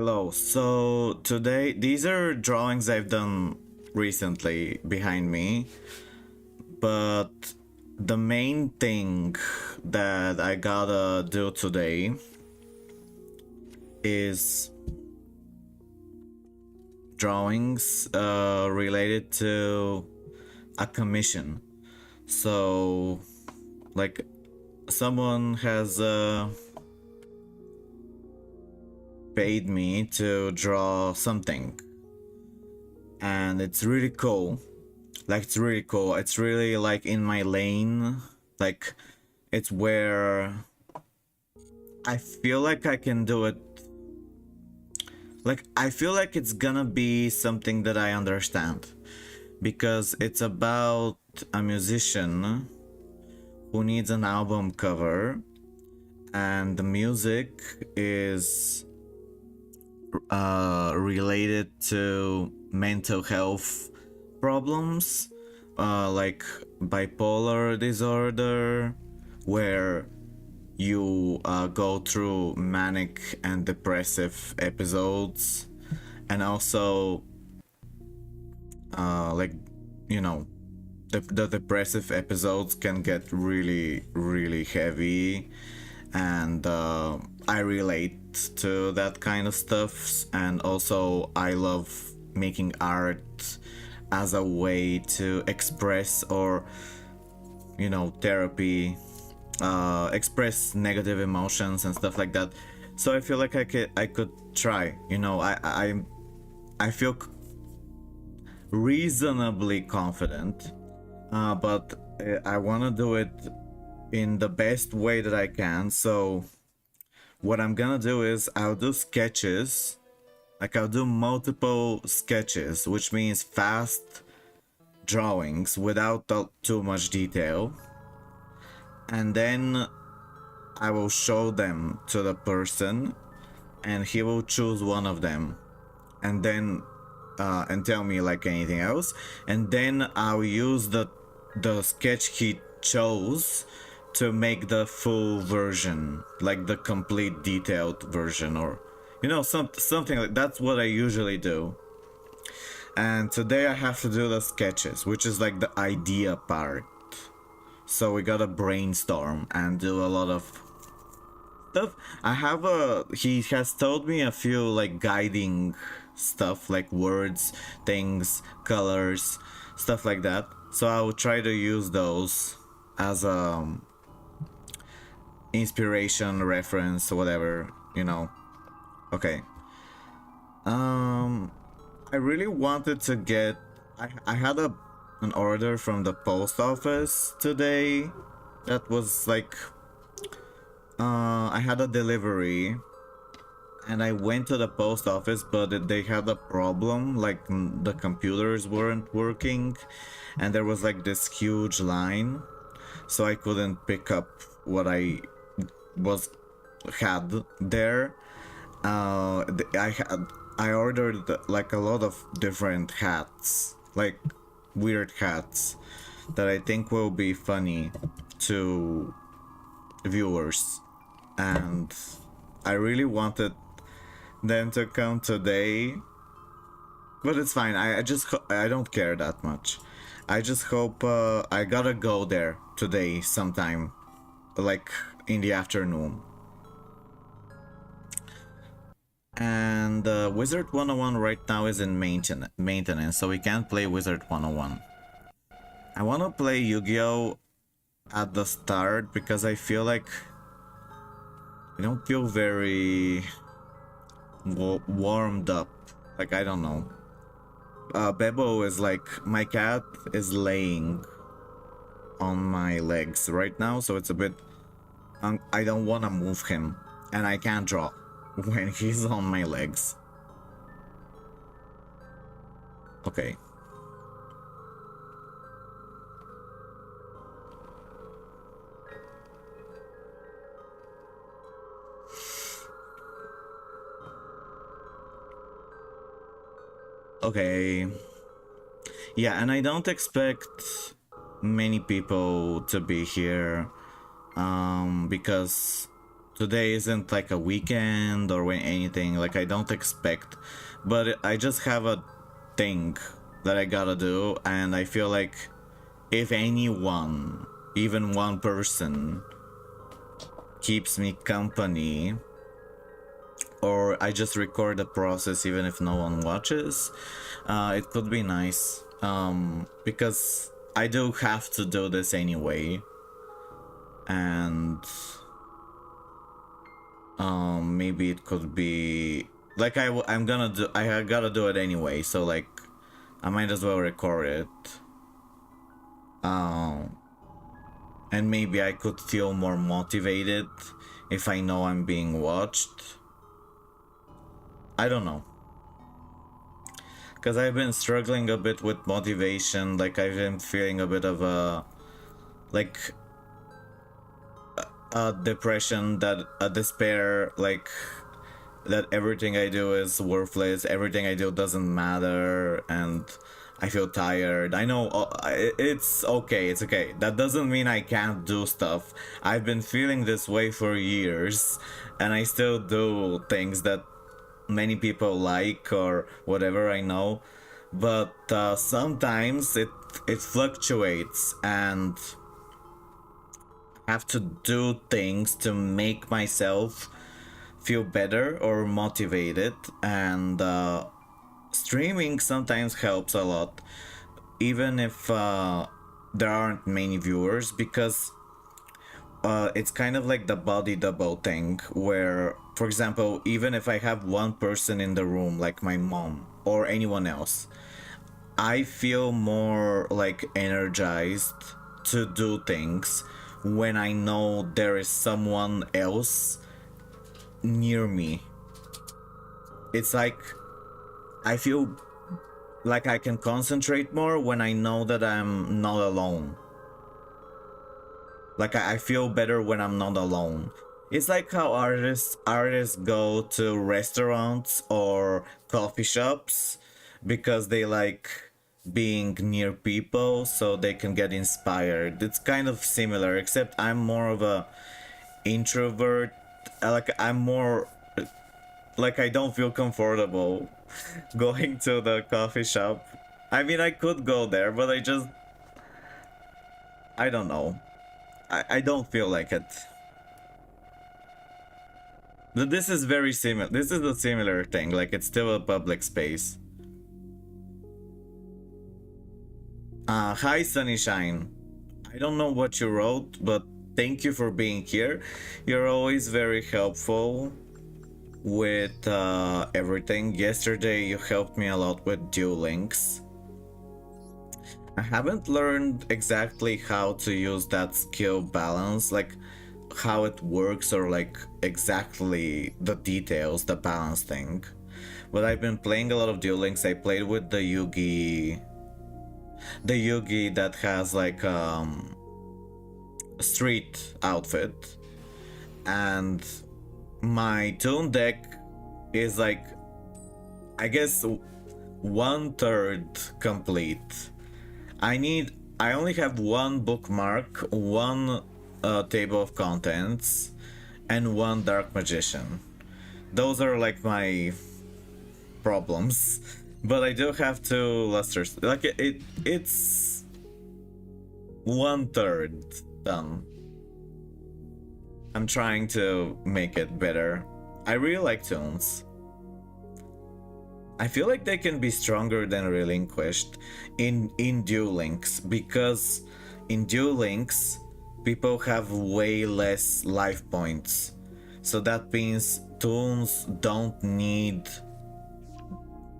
Hello. So today, these are drawings I've done recently behind me, but the main thing that I gotta do today is drawings related to a commission. So, like, someone has paid me to draw something, and it's really cool. Like, it's really cool. It's really like in my lane. Like, it's where I feel like I can do it. Like, I feel like it's gonna be something that I understand, because it's about a musician who needs an album cover, and the music is related to mental health problems, like bipolar disorder, where you go through manic and depressive episodes, and also like, you know, the depressive episodes can get really heavy, and I relate to that kind of stuff. And also I love making art as a way to express, or, you know, therapy, express negative emotions and stuff like that. So I feel like I could try, you know. I feel reasonably confident, but I want to do it in the best way that I can. So what I'm gonna do is I'll do sketches. Like, I'll do multiple sketches, which means fast drawings without too much detail, and then I will show them to the person, and he will choose one of them, and then and tell me like anything else, and then I'll use the sketch he chose to make the full version, like the complete detailed version, or, you know, something like that's what I usually do. And today I have to do the sketches, which is like the idea part. So we gotta brainstorm and do a lot of stuff. He has told me a few like guiding stuff, like words, things, colors, stuff like that. So I will try to use those as inspiration, reference, whatever, you know. Okay. I really wanted to get. I had an order from the post office today. That was like, I had a delivery, and I went to the post office, but they had a problem. Like, the computers weren't working, and there was like this huge line, so I couldn't pick up what I had there. I ordered like a lot of different hats, like weird hats that I think will be funny to viewers, and I really wanted them to come today, but it's fine. I don't care that much. I just hope I gotta go there today sometime, like in the afternoon. And Wizard101 right now is in maintenance, so we can't play Wizard101. I want to play Yugioh at the start, because I feel like I don't feel very warmed up. Like, I don't know. Bebo is like, my cat is laying on my legs right now, so it's a bit, I don't want to move him, and I can't draw when he's on my legs. Okay. Okay. Yeah, and I don't expect many people to be here, because today isn't like a weekend or anything, like I don't expect, but I just have a thing that I gotta do, and I feel like if anyone, even one person, keeps me company, or I just record the process even if no one watches, it could be nice. Because I do have to do this anyway, and maybe it could be like I'm gonna do, I gotta do it anyway, so like I might as well record it. And maybe I could feel more motivated if I know I'm being watched. I don't know. Because I've been struggling a bit with motivation, like I've been feeling a bit of like a depression, that a despair, like that everything I do is worthless, everything I do doesn't matter, and I feel tired. I know it's okay, it's okay. That doesn't mean I can't do stuff. I've been feeling this way for years, and I still do things that many people like or whatever, I know. But sometimes it fluctuates, and I have to do things to make myself feel better or motivated, and streaming sometimes helps a lot, even if there aren't many viewers, because it's kind of like the body double thing, where, for example, even if I have one person in the room, like my mom or anyone else, I feel more like energized to do things when I know there is someone else near me. It's like I feel like I can concentrate more when I know that I'm not alone. Like I feel better when I'm not alone. It's like how artists go to restaurants or coffee shops because they like being near people so they can get inspired. It's kind of similar, except I'm more of a introvert. Like I'm more like I don't feel comfortable going to the coffee shop. I mean, I could go there, but I don't know. I don't feel like it. But this is very similar. This is a similar thing. Like it's still a public space. Hi, Sunnyshine. I don't know what you wrote, but thank you for being here. You're always very helpful with everything. Yesterday, you helped me a lot with Duel Links. I haven't learned exactly how to use that skill balance, like how it works, or like exactly the details, the balance thing. But I've been playing a lot of Duel Links. I played with the Yugi that has like street outfit, and my tune deck is like, I guess, 1/3 complete. I only have one bookmark, one table of contents, and one dark magician. Those are like my problems. But I do have two lusters. Like it's 1/3 done. I'm trying to make it better. I really like tunes. I feel like they can be stronger than Relinquished in Duel Links, because in Duel Links people have way less life points. So that means tunes don't need,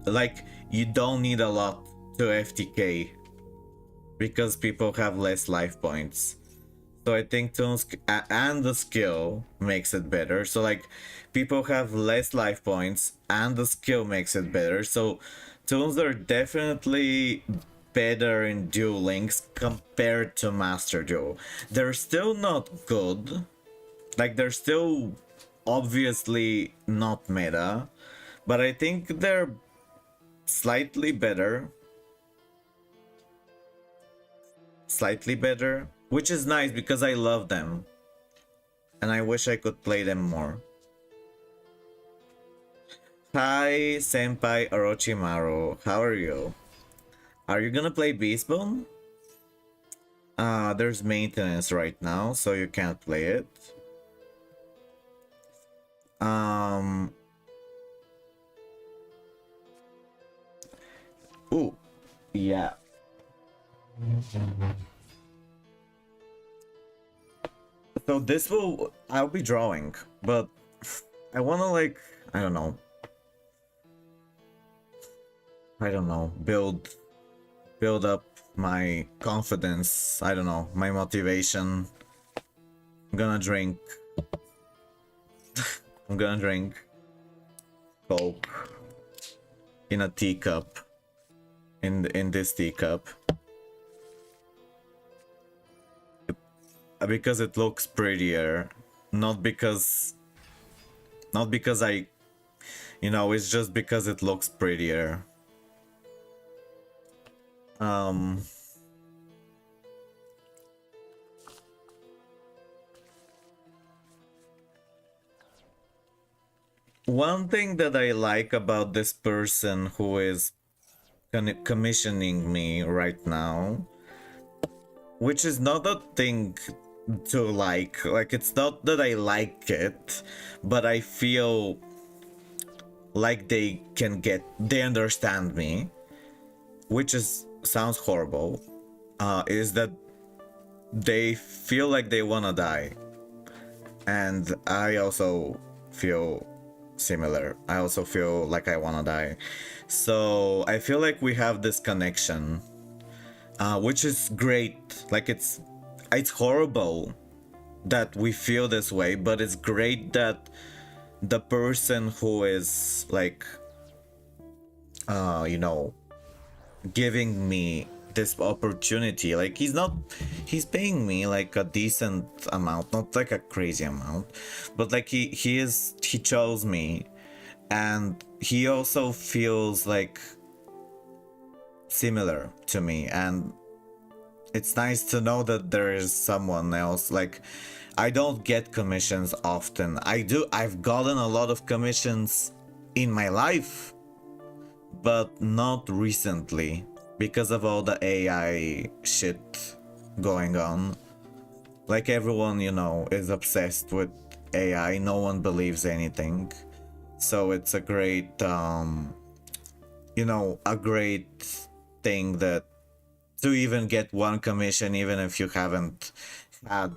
like, you don't need a lot to FTK because people have less life points. So I think tunes and the skill makes it better. So like people have less life points and the skill makes it better. So tunes are definitely better in Duel Links compared to Master Duel. They're still not good. Like they're still obviously not meta, but I think they're slightly better, which is nice because I love them. and I wish I could play them more. Hi, Senpai Orochimaru. How are you? Are you gonna play Beastbone? There's maintenance right now, so you can't play it. Um. Ooh. Yeah. So this will... I'll be drawing, but I wanna like... I don't know. Build up my confidence. I don't know, my motivation. I'm gonna drink. I'm gonna drink Coke in a teacup. In this teacup. Because it looks prettier. Not because I... You know, it's just because it looks prettier. One thing that I like about this person who is commissioning me right now, which is not a thing to like it's not that I like it, but I feel like they understand me, which sounds horrible, is that they feel like they wanna die. And I also feel similar. I also feel like I wanna die. So I feel like we have this connection, which is great. Like it's horrible that we feel this way, but it's great that the person who is like, you know, giving me this opportunity, like he's paying me like a decent amount, not like a crazy amount, but like he chose me, and he also feels like similar to me, and it's nice to know that there is someone else. Like, I don't get commissions often. I've gotten a lot of commissions in my life, but not recently because of all the AI shit going on. Like, everyone, you know, is obsessed with AI. No one believes anything. So it's a great, you know, a great thing that to even get one commission, even if you haven't had,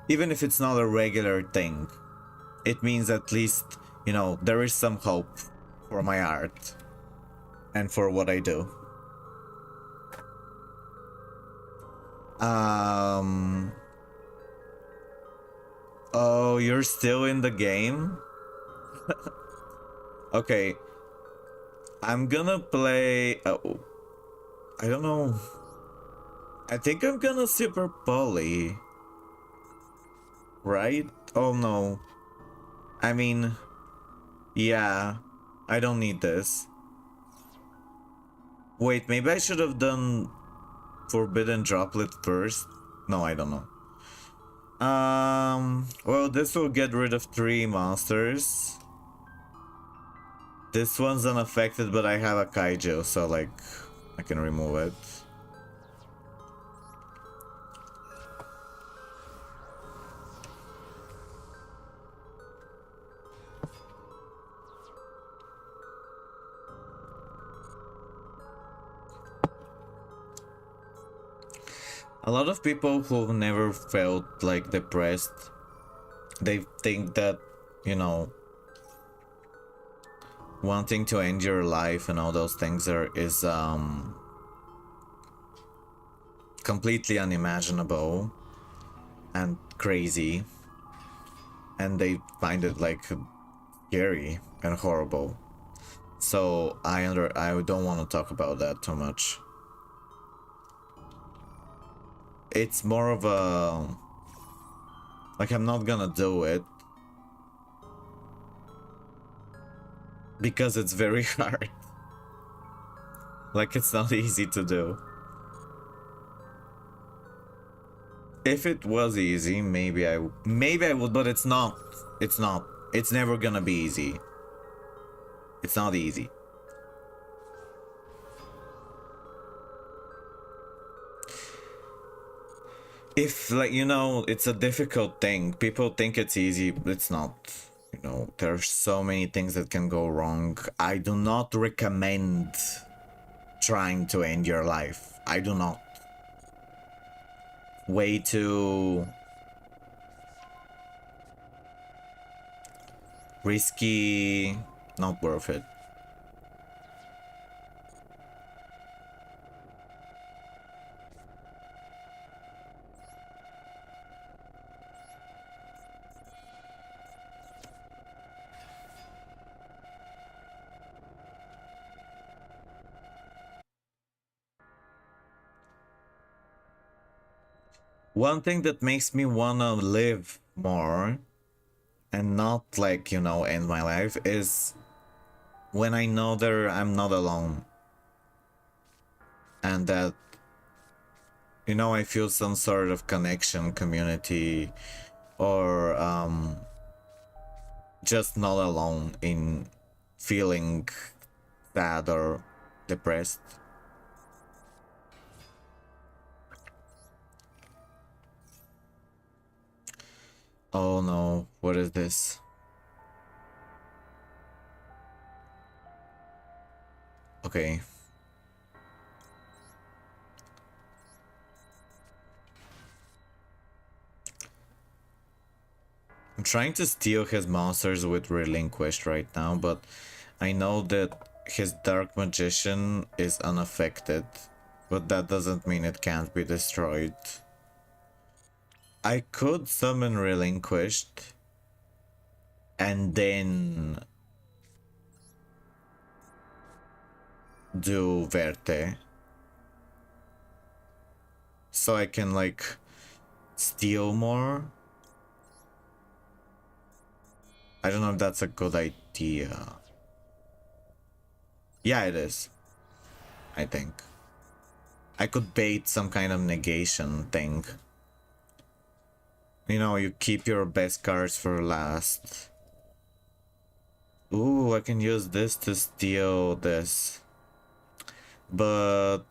even if it's not a regular thing, it means at least, you know, there is some hope for my art and for what I do. Oh, you're still in the game? Okay. I'm gonna play... Oh, I don't know. I think I'm gonna Super Poly. Right? Oh no. I mean... Yeah. I don't need this. Wait, maybe I should have done Forbidden Droplet first? No, I don't know. Well, this will get rid of 3 monsters. This one's unaffected, but I have a kaiju, so like, I can remove it. A lot of people who've never felt like depressed, they think that, you know, wanting to end your life and all those things is completely unimaginable and crazy, and they find it like scary and horrible. So I don't want to talk about that too much. It's more of a, like, I'm not gonna do it because it's very hard. Like, it's not easy to do. If it was easy, maybe I would, but it's not. It's not. It's never gonna be easy. It's not easy. If, like, you know, it's a difficult thing. People think it's easy, but it's not. You know, there's so many things that can go wrong. I do not recommend trying to end your life. I do not. Way too risky, not worth it. One thing that makes me wanna live more and not, like, you know, end my life is when I know that I'm not alone. And that, you know, I feel some sort of connection, community, or just not alone in feeling sad or depressed. Oh no, what is this? Okay. I'm trying to steal his monsters with Relinquished right now, but I know that his Dark Magician is unaffected, but that doesn't mean it can't be destroyed. I could summon Relinquished and then do Verte, so I can, like, steal more. I don't know if that's a good idea. Yeah, it is. I think. I could bait some kind of negation thing. You know, you keep your best cards for last. Ooh, I can use this to steal this. But...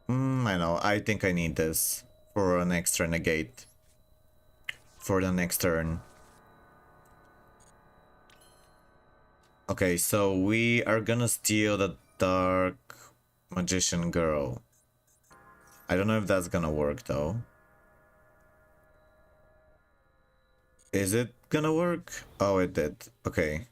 I know, I think I need this for an extra negate. For the next turn. Okay, so we are gonna steal the Dark Magician Girl. I don't know if that's gonna work though. Is it gonna work? Oh, it did. Okay.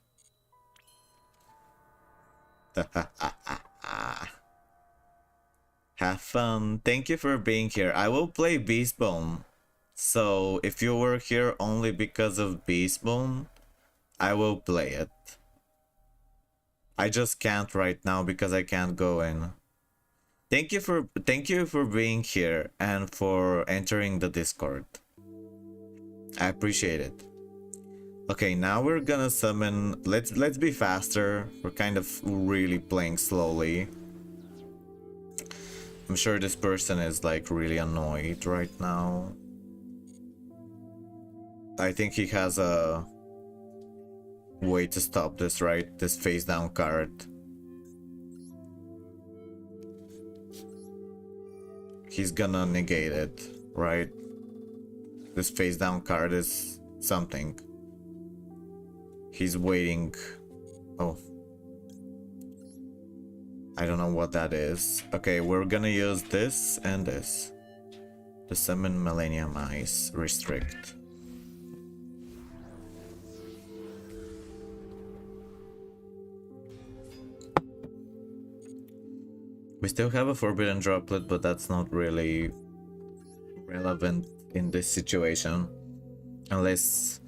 Have fun. Thank you for being here. I will play Beastbone. So if you were here only because of Beastbone, I will play it. I just can't right now because I can't go in. Thank you for being here and for entering the Discord. I appreciate it. Okay, now we're gonna summon. Let's be faster. We're kind of really playing slowly. I'm sure this person is, like, really annoyed right now. I think he has a way to stop this, right? This face down card. He's gonna negate it, right? This face down card is something. He's waiting. Oh. I don't know what that is. Okay, we're gonna use this and this. The summon Millennium Eyes. Restrict. We still have a Forbidden Droplet, but that's not really relevant in this situation. Unless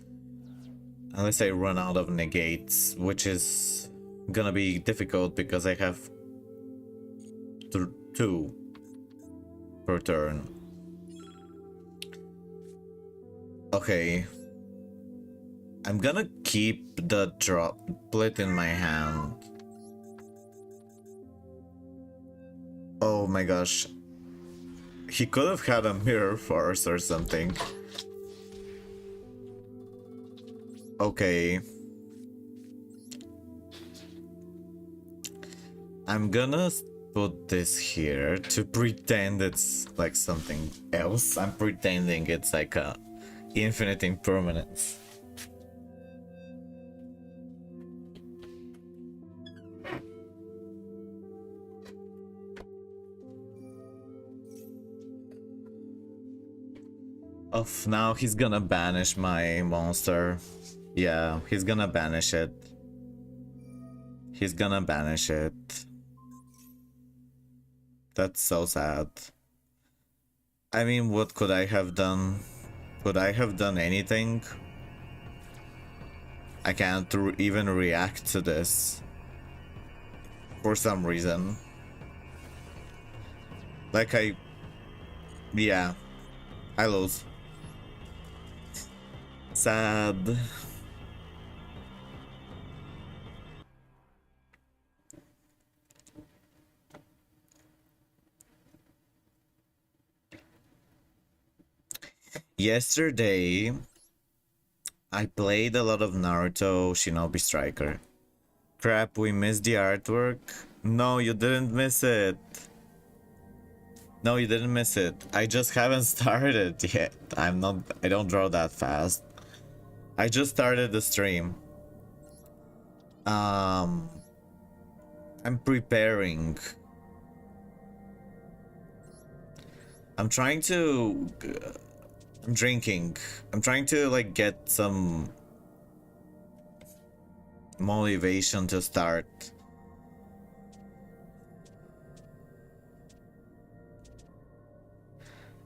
I run out of negates, which is gonna be difficult because I have two per turn. Okay. I'm gonna keep the droplet in my hand. Oh my gosh. he could have had a mirror force or something. Okay. I'm gonna put this here to pretend it's like something else. I'm pretending it's like a infinite impermanence. Of now he's gonna banish my monster. Yeah, he's gonna banish it. He's gonna banish it. That's so sad. I mean, what could I have done? Could I have done anything? I can't even react to this. For some reason. Like yeah, I lose. Sad. Yesterday, I played a lot of Naruto Shinobi Striker. Crap, we missed the artwork. No, you didn't miss it. No, you didn't miss it. I just haven't started yet. I don't draw that fast. I just started the stream. I'm preparing. I'm drinking. I'm trying to like get some motivation to start.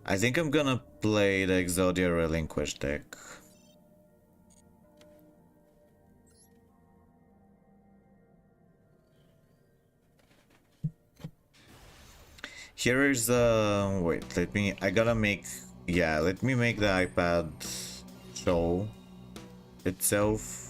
I think I'm gonna play the Exodia Relinquish deck. Here is wait, let me make the iPad show itself.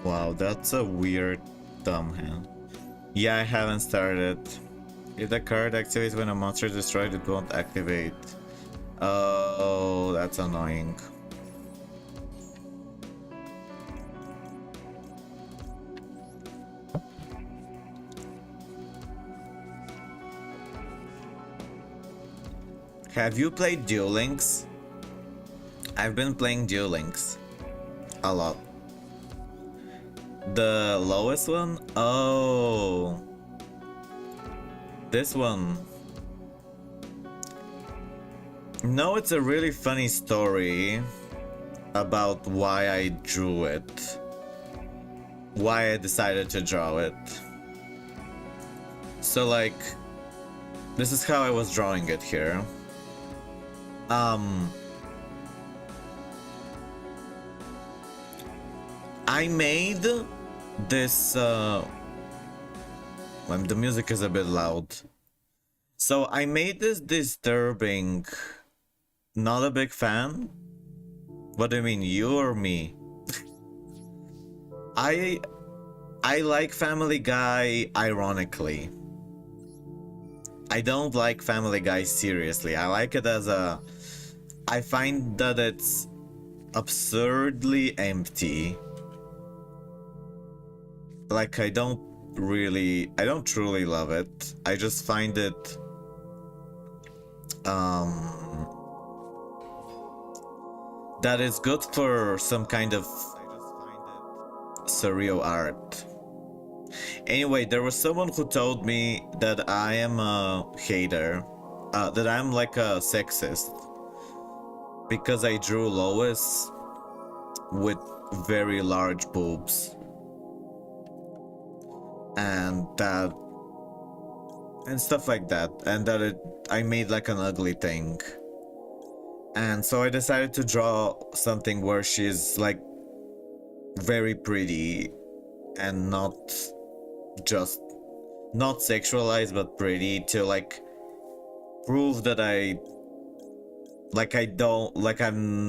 Wow, that's a weird dumb hand. Yeah, I haven't started. If the card activates when a monster is destroyed, it won't activate. Oh, that's annoying. Have you played Duel Links? I've been playing Duel Links a lot. The lowest one? Oh. This one. No, it's a really funny story about why I drew it. Why I decided to draw it. So like, this is how I was drawing it here. I made this the music is a bit loud. So I made this disturbing. Not a big fan? What do you mean, you or me? I like Family Guy ironically. I don't like Family Guy seriously. I like it as a... I find that it's absurdly empty. Like, I don't truly love it. I just find it... that it's good for some kind of surreal art. Anyway, there was someone who told me that I am a hater, that I'm like a sexist, because I drew Lois with very large boobs, and that and stuff like that, and that I made like an ugly thing. And so I decided to draw something where she's like very pretty and just not sexualized but pretty, to like prove that I'm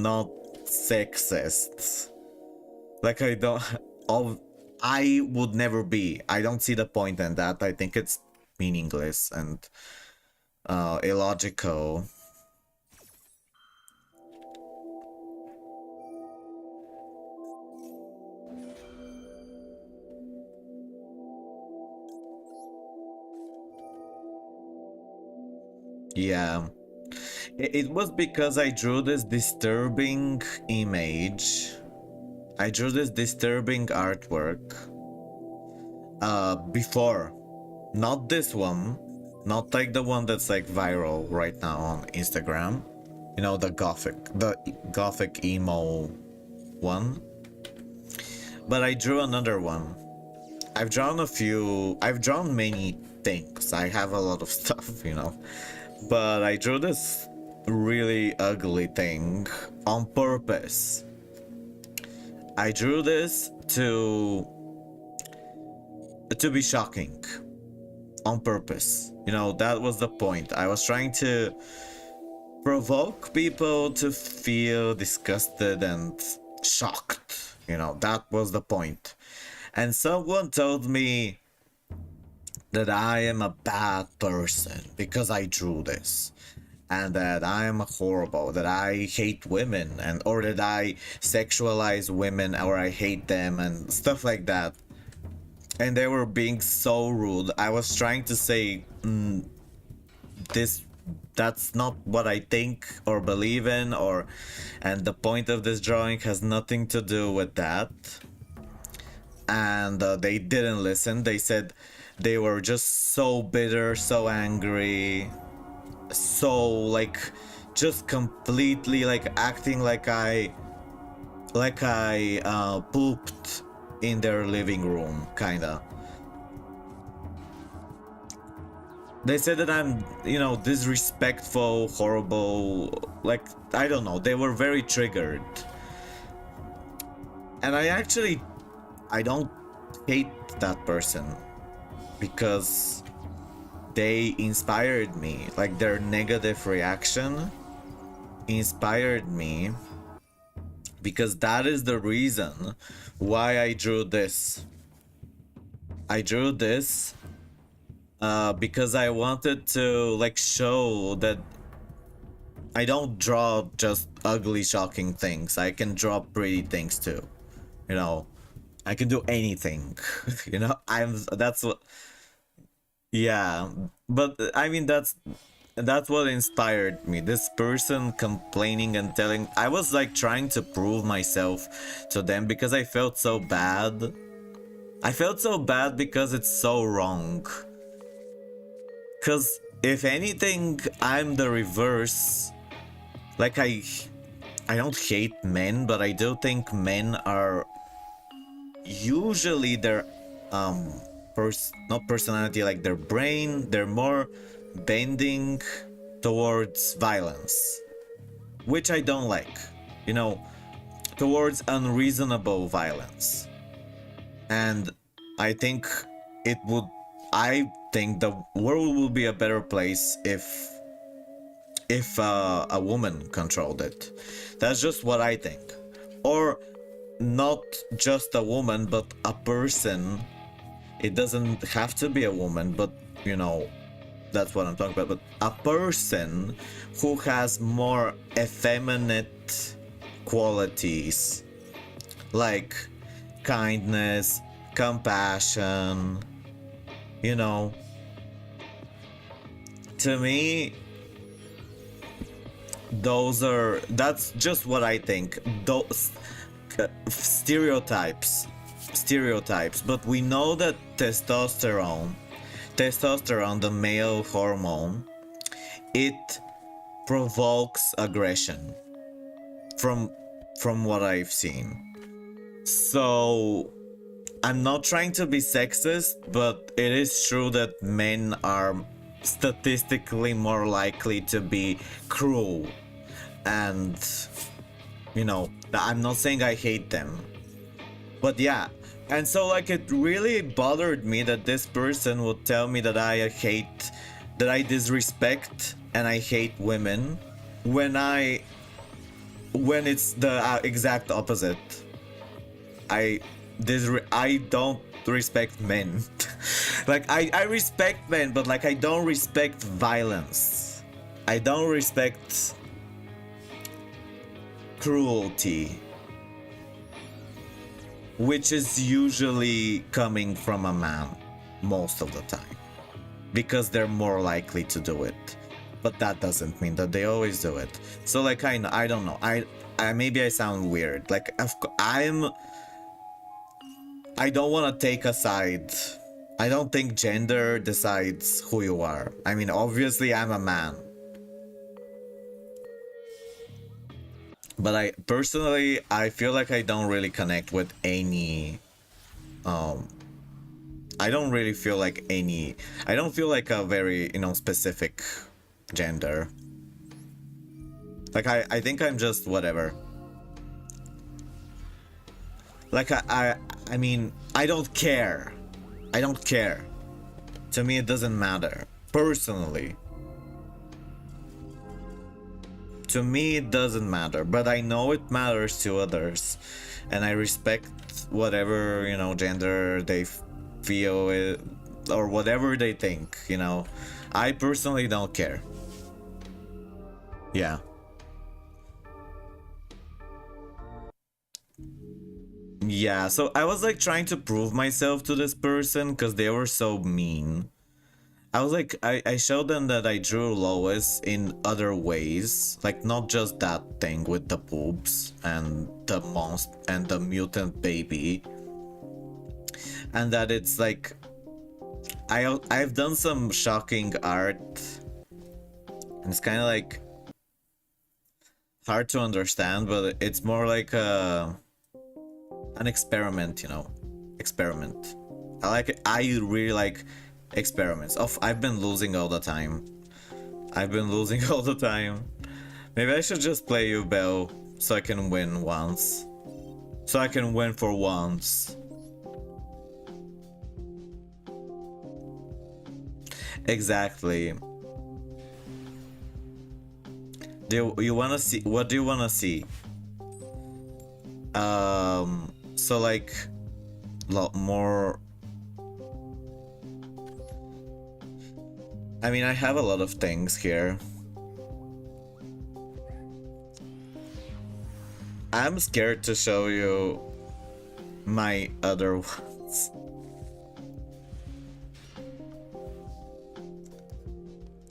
not sexist. Like I don't I would never be. I don't see the point in that. I think it's meaningless and illogical. Yeah. It was because I drew this disturbing image. I drew this disturbing artwork before. Not this one. Not like the one that's like viral right now on Instagram. You know, the gothic emo one. But I drew another one. I've drawn many things. I have a lot of stuff, you know. But I drew this really ugly thing on purpose. I drew this to be shocking on purpose. You know, that was the point. I was trying to provoke people to feel disgusted and shocked. You know, that was the point. And someone told me that I am a bad person because I drew this, and that I am horrible, that I hate women, and or that I sexualize women, or I hate them, and stuff like that. And they were being so rude. I was trying to say, that's not what I think or believe in, and the point of this drawing has nothing to do with that. And they didn't listen. They said they were just so bitter, so angry, so like just completely like acting like I pooped in their living room, kinda. They said that I'm, you know, disrespectful, horrible, like, I don't know, they were very triggered. And I don't hate that person, because they inspired me. Like, their negative reaction inspired me, because that is the reason why I drew this. I drew this because I wanted to like show that I don't draw just ugly, shocking things. I can draw pretty things too. You know, I can do anything. You know, that's what. Yeah, but I mean that's what inspired me. This person complaining and telling, I was like trying to prove myself to them, because I felt so bad. I felt so bad because it's so wrong. Cause if anything, I'm the reverse. Like I don't hate men, but I do think men are usually their not personality, like their brain, they're more bending towards violence, which I don't like, you know, towards unreasonable violence. And I think I think the world will be a better place if a woman controlled it. That's just what I think. Or not just a woman, but a person. It doesn't have to be a woman, but you know, that's what I'm talking about. But a person who has more effeminate qualities, like kindness, compassion, you know. To me, that's just what I think. Those stereotypes, but we know that testosterone, the male hormone, it provokes aggression from from what I've seen. So I'm not trying to be sexist, but it is true that men are statistically more likely to be cruel. And, you know, I'm not saying I hate them. But yeah. And so, like, it really bothered me that this person would tell me that I hate, that I disrespect and I hate women when it's the exact opposite. I don't respect men. Like, I respect men, but like I don't respect violence. I don't respect cruelty, which is usually coming from a man most of the time, because they're more likely to do it. But that doesn't mean that they always do it. So like I don't know. I maybe I sound weird. Like I don't want to take a side. I don't think gender decides who you are. I mean, obviously I'm a man. But I personally, I feel like I don't really connect with any I don't really feel like I don't feel like a very, you know, specific gender. Like I think I'm just whatever. Like I mean, I don't care. I don't care. To me, it doesn't matter. Personally. To me, it doesn't matter. But I know it matters to others. And I respect whatever, you know, gender they feel it, or whatever they think, you know. I personally don't care. Yeah. Yeah, so I was like trying to prove myself to this person because they were so mean. I was like, I showed them that I drew Lois in other ways, like not just that thing with the boobs and the monster and the mutant baby, and that it's like I've done some shocking art, and it's kind of like hard to understand, but it's more like an experiment, you know, experiment. I like it. I really like experiments. I've been losing all the time. I've been losing all the time. Maybe I should just play Yugioh so I can win once. So I can win for once. Exactly. Do you wanna see? What do you wanna see? So like, lot more. I mean, I have a lot of things here. I'm scared to show you my other ones.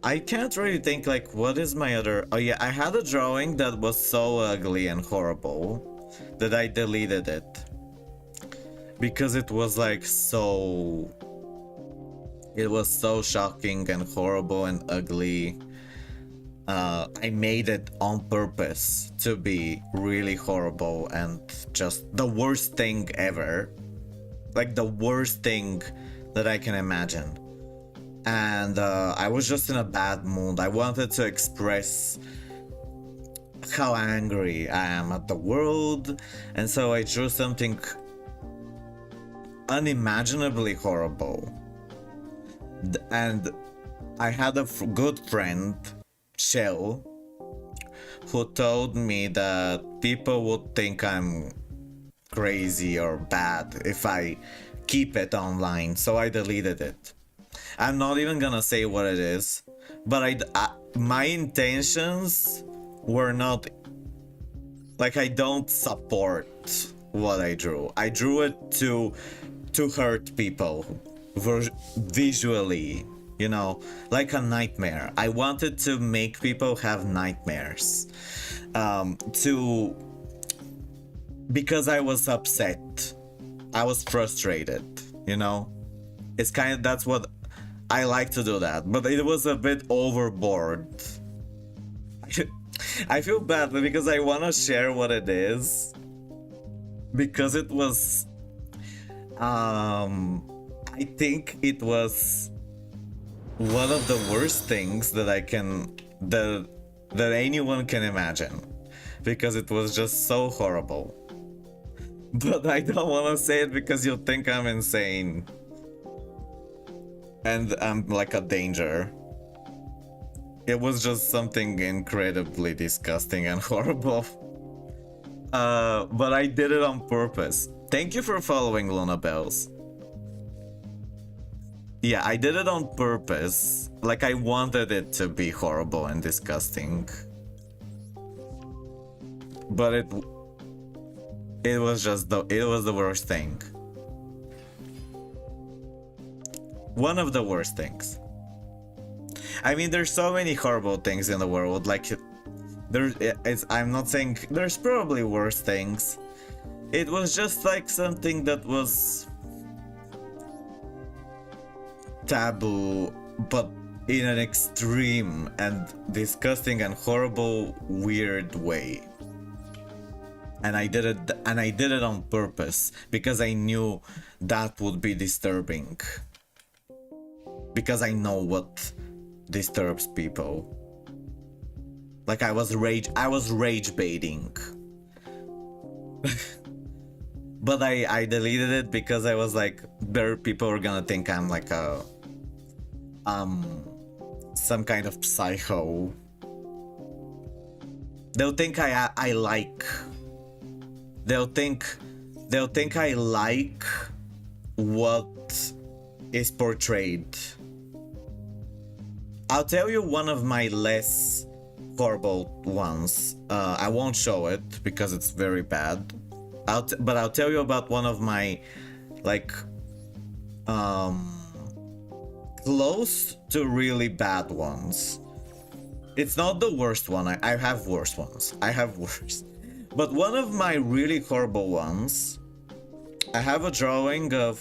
I can't really think like what is my other. Oh yeah, I had a drawing that was so ugly and horrible that I deleted it because it was like so. It was so shocking and horrible and ugly. I made it on purpose to be really horrible and just the worst thing ever. Like the worst thing that I can imagine. And I was just in a bad mood. I wanted to express how angry I am at the world. And so I drew something unimaginably horrible. And I had a good friend, Shell, who told me that people would think I'm crazy or bad if I keep it online, so I deleted it. I'm not even gonna say what it is, but my intentions were not like I don't support what I drew. I drew it to hurt people visually, you know, like a nightmare. I wanted to make people have nightmares, because I was upset, I was frustrated, you know. It's kind of, that's what I like to do that, but it was a bit overboard. I feel bad because I want to share what it is because it was I think it was one of the worst things that I can that anyone can imagine because it was just so horrible. But I don't want to say it because you'll think I'm insane and I'm like a danger. It was just something incredibly disgusting and horrible. But I did it on purpose. Thank you for following Luna Bells. Yeah, I did it on purpose. Like, I wanted it to be horrible and disgusting. But it was just it was the worst thing. One of the worst things. I mean, there's so many horrible things in the world. Like, I'm not saying there's probably worse things. It was just like something that was taboo, but in an extreme and disgusting and horrible, weird way. And I did it on purpose because I knew that would be disturbing. Because I know what disturbs people. Like I was rage baiting. But I deleted it because I was like, people are gonna think I'm like a some kind of psycho. They'll think I like. They'll think I like what is portrayed. I'll tell you one of my less horrible ones. I won't show it because it's very bad. But I'll tell you about one of my, like, close to really bad ones. It's not the worst one. I have worse ones. I have worse. But one of my really horrible ones, I have a drawing of,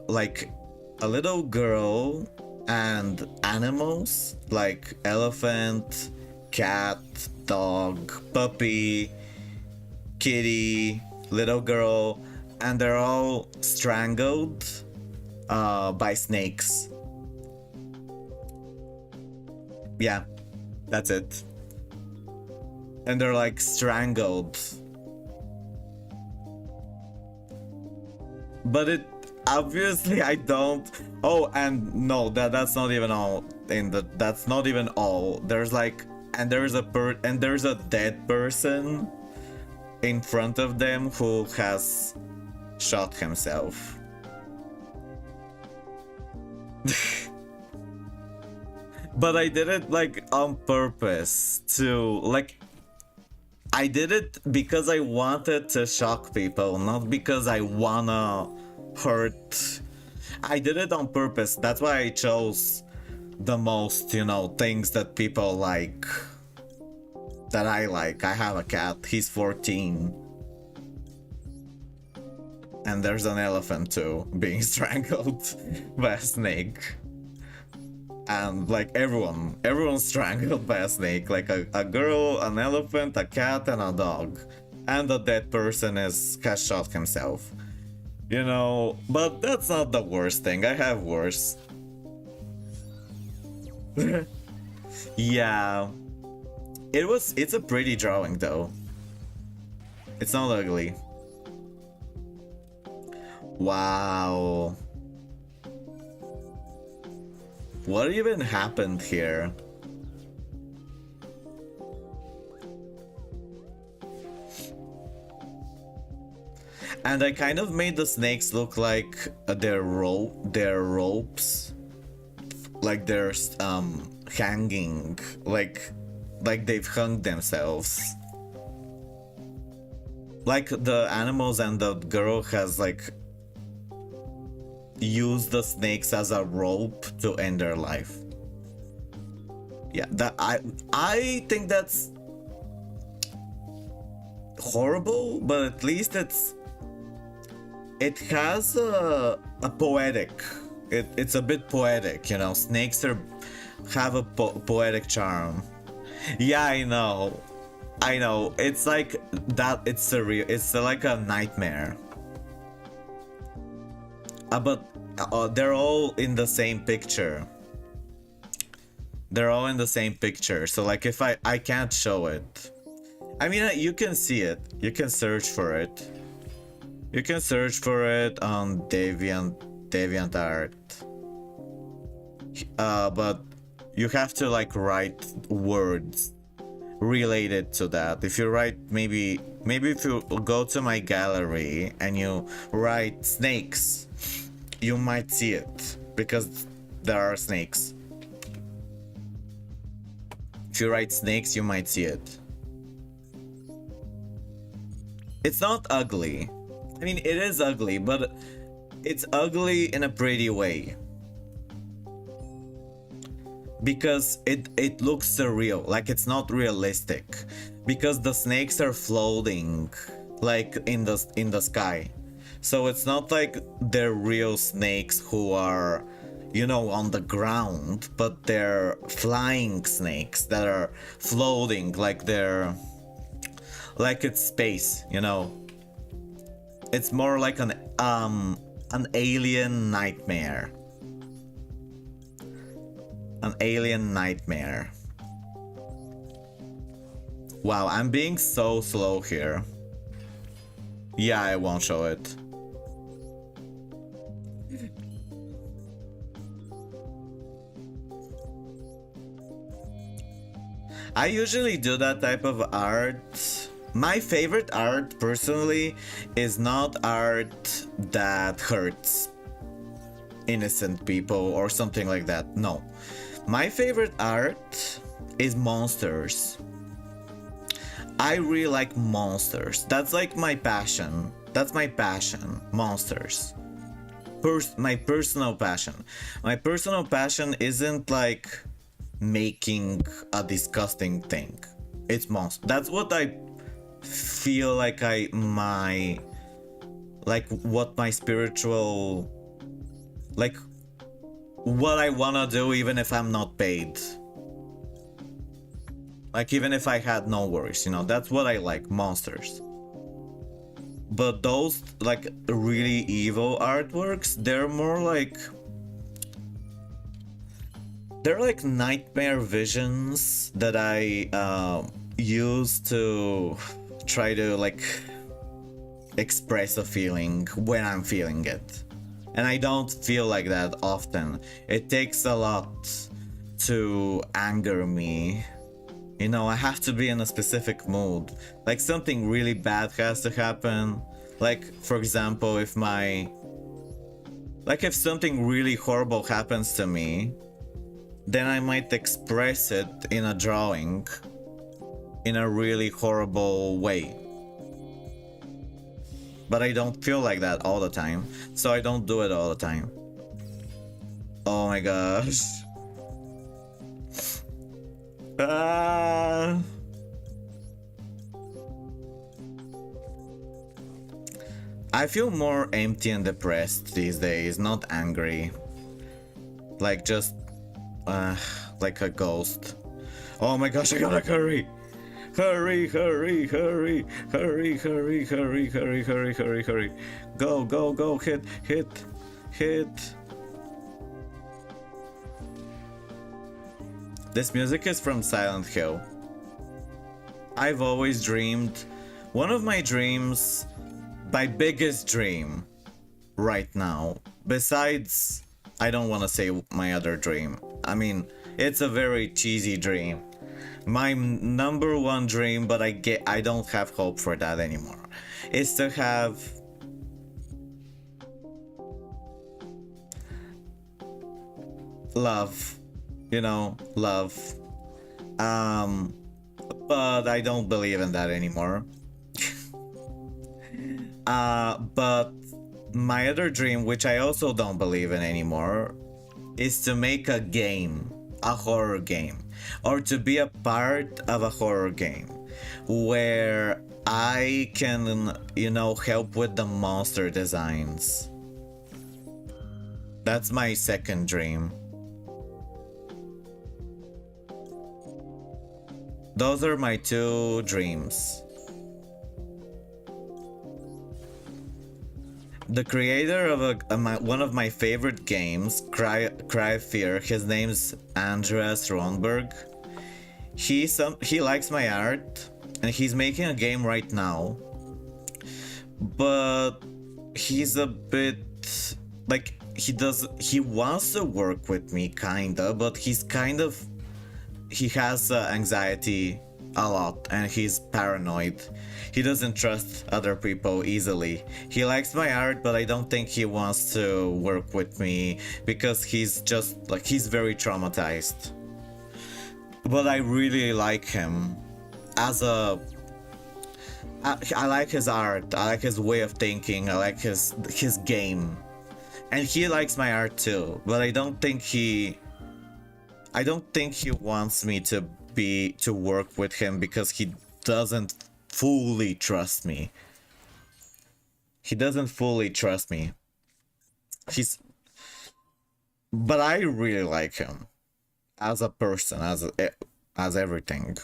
like a little girl and animals, like elephant, cat, dog, puppy, kitty, little girl, and they're all strangled by snakes. Yeah, that's it. And they're like strangled. But it obviously I don't. Oh, and no, that's not even all. That's not even all. There's like, and there's a dead person in front of them who has shot himself. But I did it like on purpose to like. I did it because I wanted to shock people, not because I wanna hurt. I did it on purpose. That's why I chose the most, things that people like. That I like. I have a cat. He's 14. And there's an elephant too, being strangled by a snake. And like everyone's strangled by a snake. Like a girl, an elephant, a cat, and a dog. And the dead person has shot himself. But that's not the worst thing. I have worse. Yeah. It's a pretty drawing though. It's not ugly. Wow. What even happened here? And I kind of made the snakes look like their ropes. Like they're hanging, like they've hung themselves. Like the animals and the girl has like used the snakes as a rope to end their life. Yeah, that I think that's horrible, but at least it has a poetic. It's a bit poetic, snakes are have a poetic charm. Yeah, I know. I know. It's like that. It's surreal. It's like a nightmare. But they're all in the same picture. They're all in the same picture. So like if I can't show it. I mean, you can see it. You can search for it. You can search for it on DeviantArt. But you have to like write words related to that. If you write maybe if you go to my gallery and you write snakes, you might see it because there are snakes. If you write snakes, you might see it. It's not ugly. I mean, it is ugly, but it's ugly in a pretty way. Because it looks surreal, like it's not realistic. Because the snakes are floating like in the sky. So it's not like they're real snakes who are, you know, on the ground, but they're flying snakes that are floating like they're like it's space, you know. It's more like an alien nightmare. An alien nightmare. Wow, I'm being so slow here. Yeah, I won't show it. I usually do that type of art. My favorite art, personally, is not art that hurts innocent people or something like that. No. My favorite art is monsters. I really like monsters. That's like my passion. That's my passion. Monsters. My personal passion. My personal passion isn't like making a disgusting thing. It's monster. That's what I feel like what my spiritual, like what I wanna do even if I'm not paid. Like even if I had no worries, you know, that's what I like, monsters. But those like really evil artworks, they're more like, they're like nightmare visions that I use to try to like express a feeling when I'm feeling it. And I don't feel like that often. It takes a lot to anger me. You know, I have to be in a specific mood. Like something really bad has to happen. Like, for example, if something really horrible happens to me, then I might express it in a drawing in a really horrible way. But I don't feel like that all the time, so I don't do it all the time. Oh my gosh. I feel more empty and depressed these days, not angry. Like just like a ghost. Oh my gosh, I gotta hurry! Hurry, hurry, hurry, hurry, hurry, hurry, hurry, hurry, hurry, hurry. Go, go, go, hit, hit, hit. This music is from Silent Hill. I've always dreamed, one of my dreams, my biggest dream right now, besides, I don't want to say my other dream. I mean, it's a very cheesy dream. My number one dream, but I don't have hope for that anymore, is to have love, you know, love. But I don't believe in that anymore. But my other dream, which I also don't believe in anymore, is to make a game, a horror game, or to be a part of a horror game where I can, you know, help with the monster designs. That's my second dream. those are my two dreams. The creator of one of my favorite games, Cry of Fear, his name's Andreas Ronberg. He likes my art, and he's making a game right now. But he's a bit like he wants to work with me kinda, but he has anxiety a lot, and he's paranoid. He doesn't trust other people easily. He likes my art, but I don't think he wants to work with me because he's very traumatized. But I really like him as a I like his art, I like his way of thinking, I like his game. And he likes my art too, but I don't think he wants me to work with him because he doesn't fully trust me. He doesn't fully trust me. But I really like him as a person, as everything.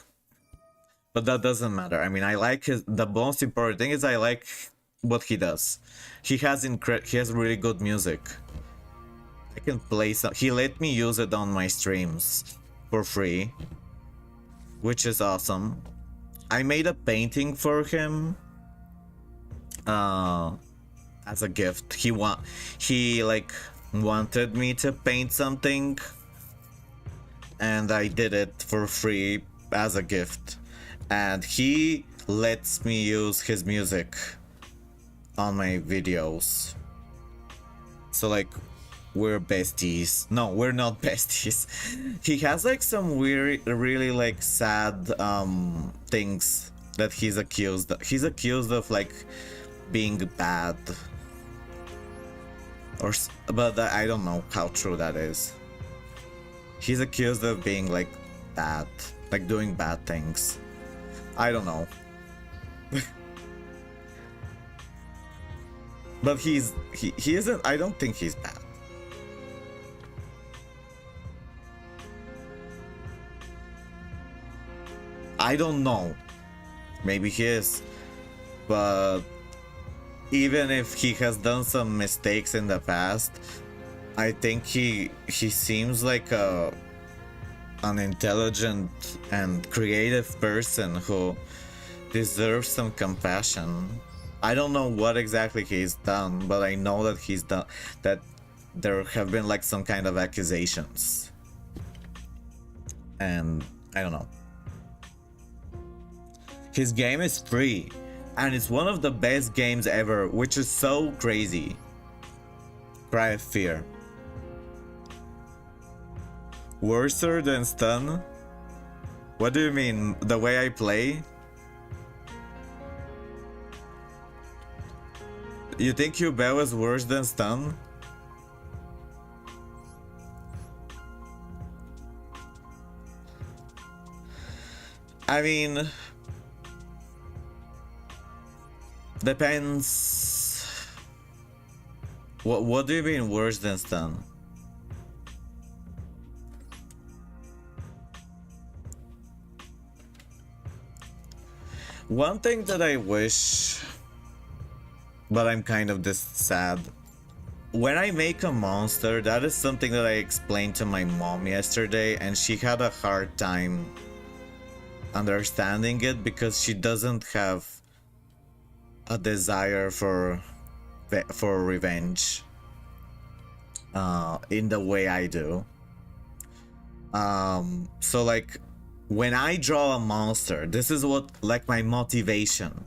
But that doesn't matter. I mean, I like the most important thing is I like what he does. He has really good music. I can play some. He let me use it on my streams for free, which is awesome. I made a painting for him as a gift. He wanted me to paint something, and I did it for free as a gift. And he lets me use his music on my videos. So like, we're besties. No, we're not besties. He has like some weird, really like sad things that he's accused of like being bad, but I don't know how true that is. He's accused of being like bad, like doing bad things. I don't know. But he isn't. I don't think he's bad. I don't know. Maybe he is. But even if he has done some mistakes in the past, I think he seems like an intelligent and creative person who deserves some compassion. I don't know what exactly he's done, but I know that that there have been like some kind of accusations. And I don't know. His game is free, and it's one of the best games ever, which is so crazy. Cry of Fear. Worser than Stun? What do you mean? The way I play? You think Yugioh is worse than Stun? I mean, depends. What do you mean worse than Stun? One thing that I wish, but I'm kind of this sad. When I make a monster, that is something that I explained to my mom yesterday, and she had a hard time understanding it because she doesn't have a desire for revenge in the way I do. So like, when I draw a monster, this is what like my motivation.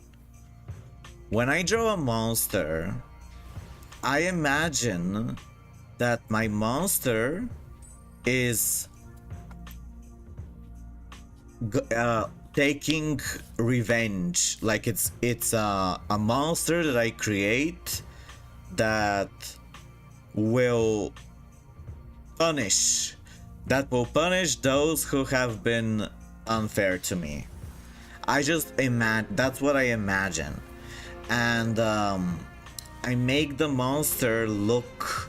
When I draw a monster, I imagine that my monster is taking revenge. Like it's a monster that I create that will punish those who have been unfair to me. That's what I imagine. And I make the monster look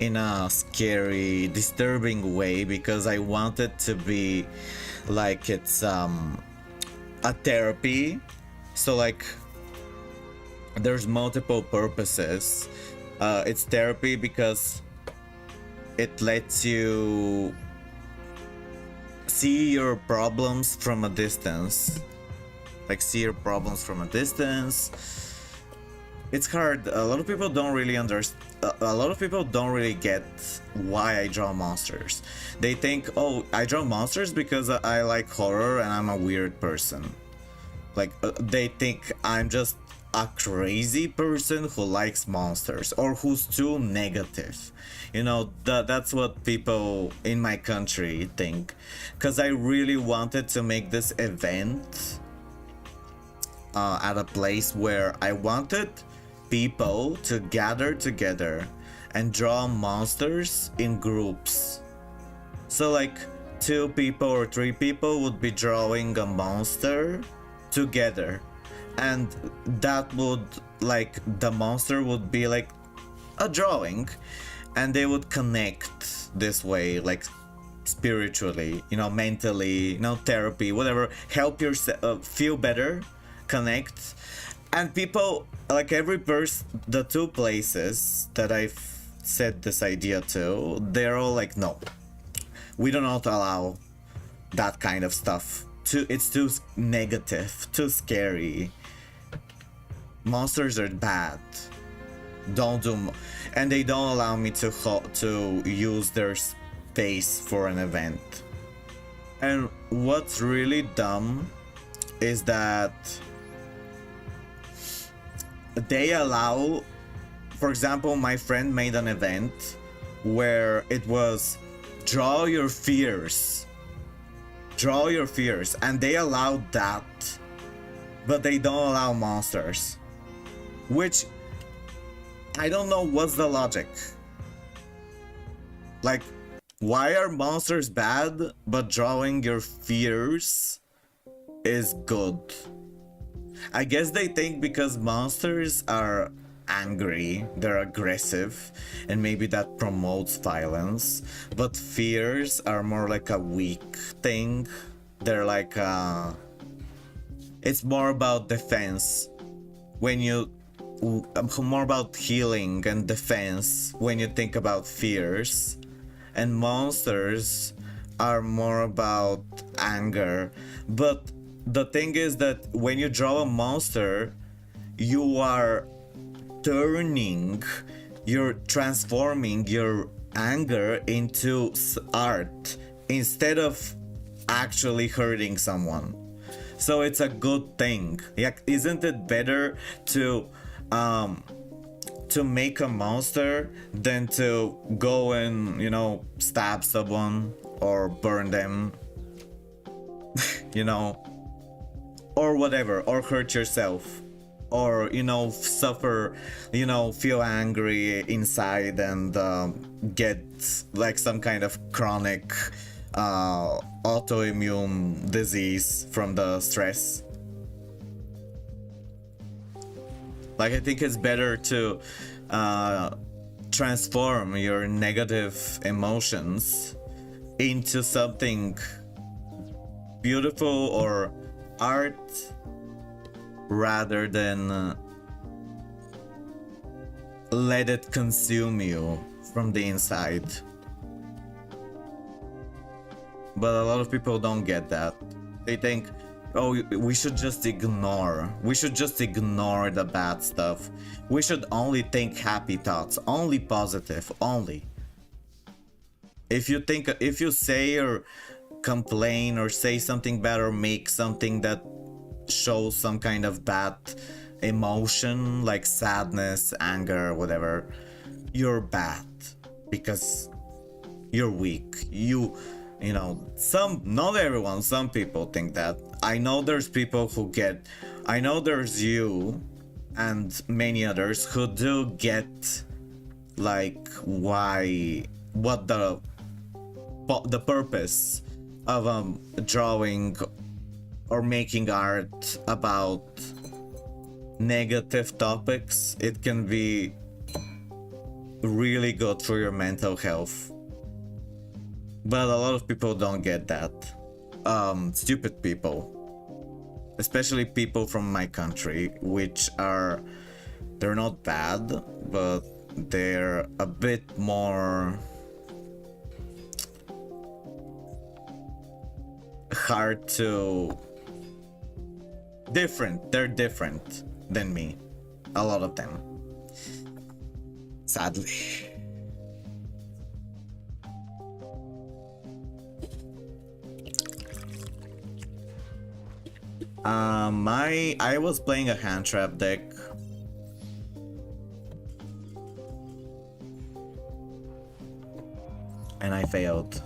in a scary, disturbing way because I want it to be like it's a therapy. So like there's multiple purposes. It's therapy because it lets you see your problems from a distance. Like see your problems from a distance. It's hard. A lot of people don't really understand. A lot of people don't really get why I draw monsters. They think, oh, I draw monsters because I like horror and I'm a weird person. Like they think I'm just a crazy person who likes monsters or who's too negative. You know, that's what people in my country think. Because I really wanted to make this event at a place where I wanted people to gather together and draw monsters in groups. So like 2 people or 3 people would be drawing a monster together, and that would, like, the monster would be like a drawing, and they would connect this way, like spiritually, you know, mentally, you know, therapy, whatever, help yourself feel better, connect. And people, like every person, the 2 places that I've said this idea to, they're all like, no, we do not allow that kind of stuff. It's too negative, too scary. Monsters are bad. Don't do, and they don't allow me to use their space for an event. And what's really dumb is that they allow, for example, my friend made an event where it was draw your fears, and they allowed that, but they don't allow monsters, which I don't know what's the logic. Like, why are monsters bad but drawing your fears is good? I guess they think because monsters are angry, they're aggressive, and maybe that promotes violence, but fears are more like a weak thing. They're like it's more about defense when you more about healing and defense when you think about fears, and monsters are more about anger. But the thing is that when you draw a monster, you are you're transforming your anger into art instead of actually hurting someone. So it's a good thing. Yeah, isn't it better to make a monster than to go and, you know, stab someone or burn them, you know, or whatever, or hurt yourself, or, you know, suffer, you know, feel angry inside and get like some kind of chronic autoimmune disease from the stress. Like, I think it's better to transform your negative emotions into something beautiful or art, rather than let it consume you from the inside. But a lot of people don't get that. They think, oh, we should just ignore the bad stuff. We should only think happy thoughts, only positive, only. If you say or complain or say something bad or make something that shows some kind of bad emotion, like sadness, anger, whatever, you're bad because you're weak. You know, not everyone, some people think that. I know there's people who get, I know there's you and many others who do get, like, what the purpose of drawing or making art about negative topics. It can be really good for your mental health. But a lot of people don't get that. Stupid people. especially people from my country, which are, they're not bad, but they're a bit more hard to different. They're different than me, a lot of them, sadly. I was playing a hand trap deck. And I failed.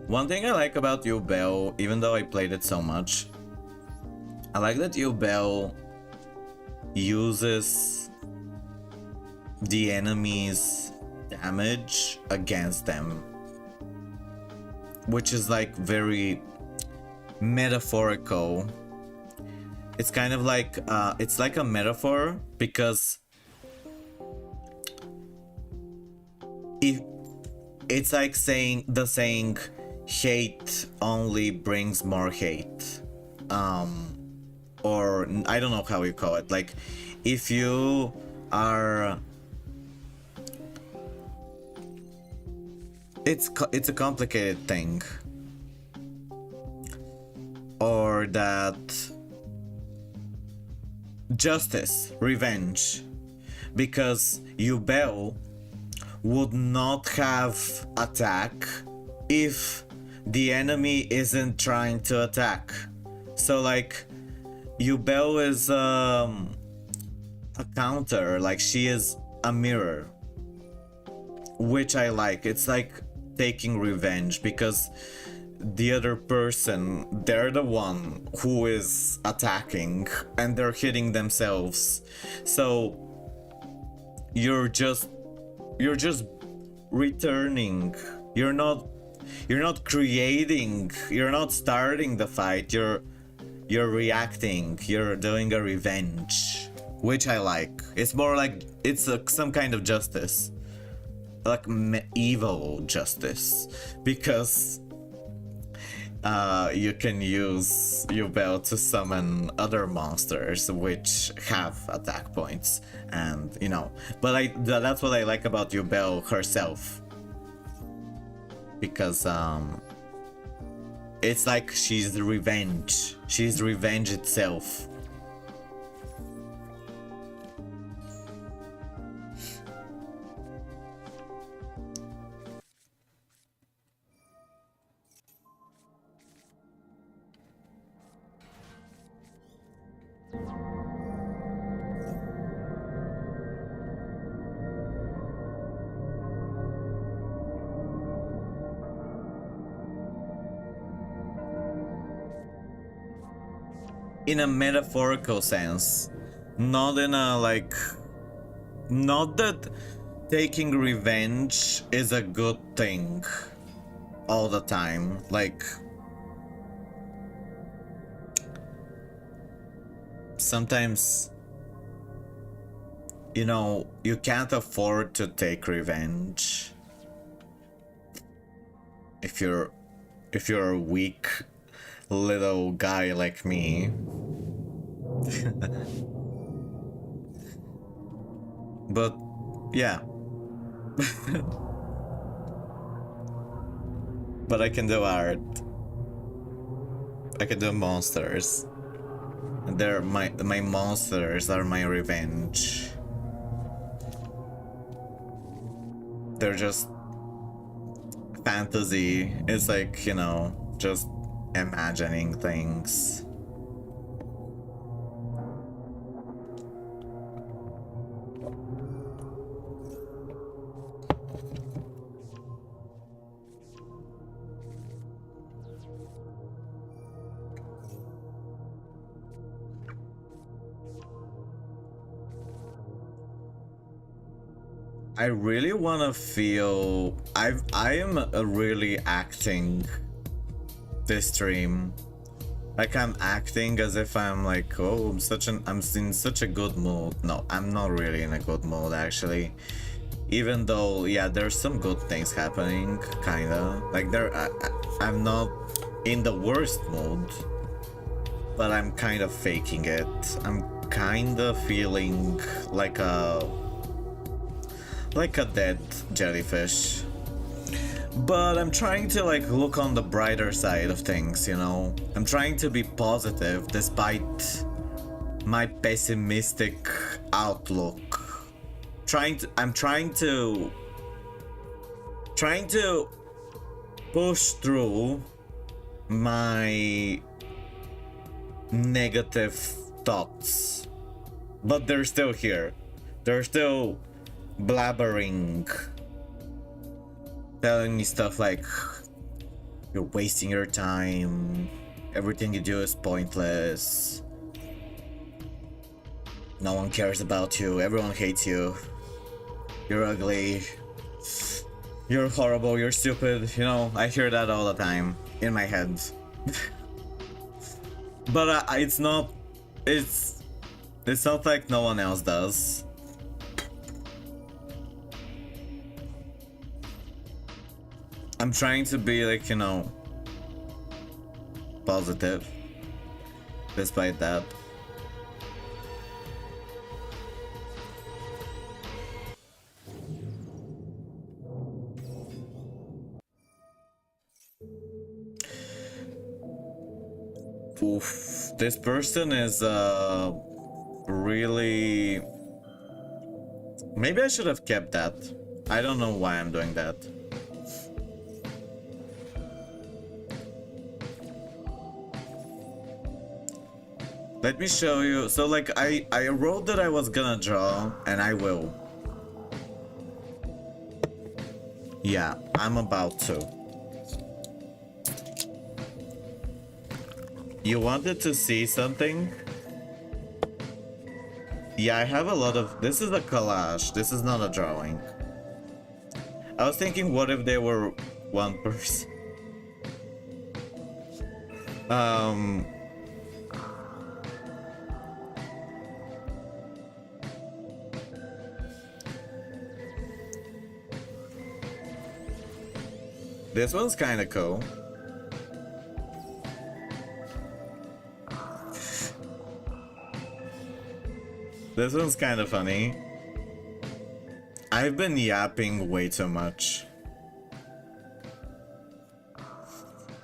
One thing I like about Yugioh, even though I played it so much, I like that Yugioh uses the enemy's damage against them, which is like very metaphorical. It's kind of like it's like a metaphor, because if it's like saying the saying hate only brings more hate, or I don't know how you call it, like if you are, it's a complicated thing, or that justice, revenge, because Yugioh would not have attack if the enemy isn't trying to attack. So like Yugioh is a counter, like she is a mirror, which I like. It's like taking revenge, because the other person, they're the one who is attacking and they're hitting themselves. So you're just returning. You're not creating, you're not starting the fight, you're reacting, you're doing a revenge, which I like. It's more like it's some kind of justice, like evil justice, because you can use Yugioh to summon other monsters which have attack points, and you know, but that's what I like about Yugioh herself, because it's like she's revenge itself. In a metaphorical sense, not in a like, not that taking revenge is a good thing all the time, like sometimes, you know, you can't afford to take revenge if you're a weak little guy like me. But yeah. But I can do art. I can do monsters. They're my monsters are my revenge. They're just fantasy. It's like, you know, just imagining things. I really want to feel I am really acting this stream. Like I'm acting as if I'm like, oh, I'm in such a good mood. No, I'm not really in a good mood actually. Even though, yeah, there's some good things happening, kinda. Like I'm not in the worst mood. but I'm kind of faking it. I'm kind of feeling like a dead jellyfish. But I'm trying to like look on the brighter side of things, you know? I'm trying to be positive despite my pessimistic outlook. I'm trying to push through my negative thoughts. But they're still here. They're still blabbering, telling me stuff like, you're wasting your time, everything you do is pointless, no one cares about you, everyone hates you, you're ugly, you're horrible, you're stupid. You know, I hear that all the time in my head. But it's not like no one else does. I'm trying to be like, you know, positive despite that. Oof, this person is really... Maybe I should have kept that. I don't know why I'm doing that. Let me show you. So like I wrote that I was gonna draw, and I will. Yeah, I'm about to. You wanted to see something? Yeah, I have a lot of... This is a collage. This is not a drawing. I was thinking, what if they were one person? This one's kind of cool. This one's kind of funny. I've been yapping way too much.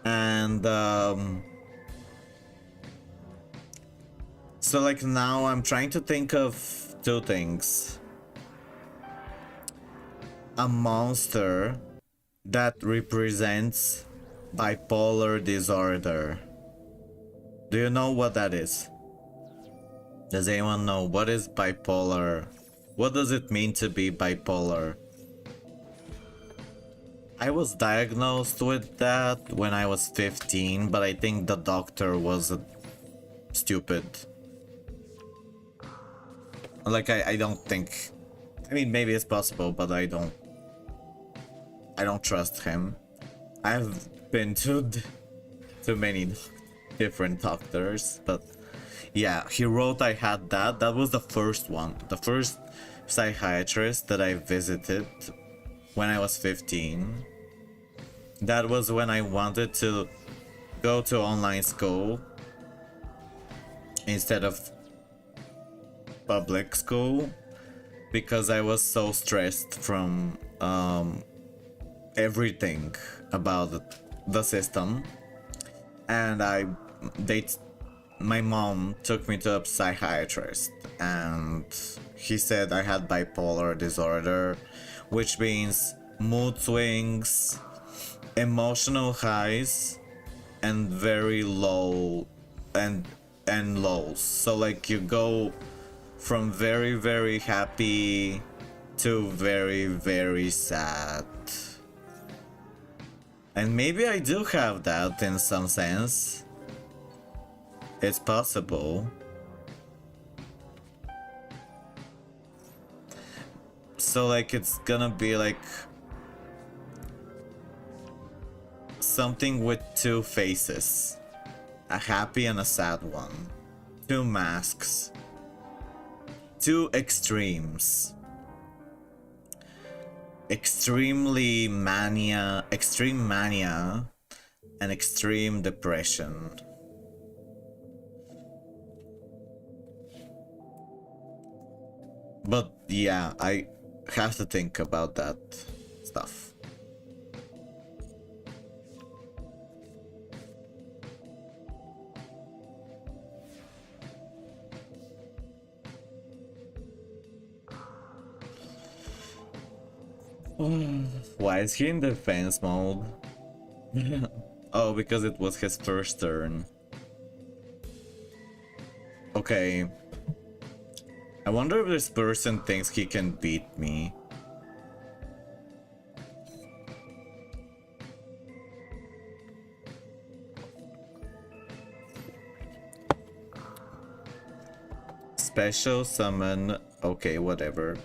And so like now I'm trying to think of two things. A monster that represents bipolar disorder. Do you know what that is? Does anyone know what is bipolar? What does it mean to be bipolar? I was diagnosed with that when I was 15, but I think the doctor was stupid. Like I don't think... I mean, maybe it's possible, but I don't trust him. I've been to many different doctors, but yeah, he wrote I had that. That was the first one. The first psychiatrist that I visited when I was 15. That was when I wanted to go to online school instead of public school because I was so stressed from everything about the system. And my mom took me to a psychiatrist, and he said I had bipolar disorder, which means mood swings, emotional highs, and very low and lows. So like you go from very, very happy to very, very sad. And maybe I do have that in some sense. It's possible. So like it's gonna be like something with two faces. A happy and a sad one. Two masks. Two extremes. Extreme mania, and extreme depression. But yeah, I have to think about that stuff. Why is he in defense mode? Oh, because it was his first turn. Okay. I wonder if this person thinks he can beat me. Special summon. Okay, whatever.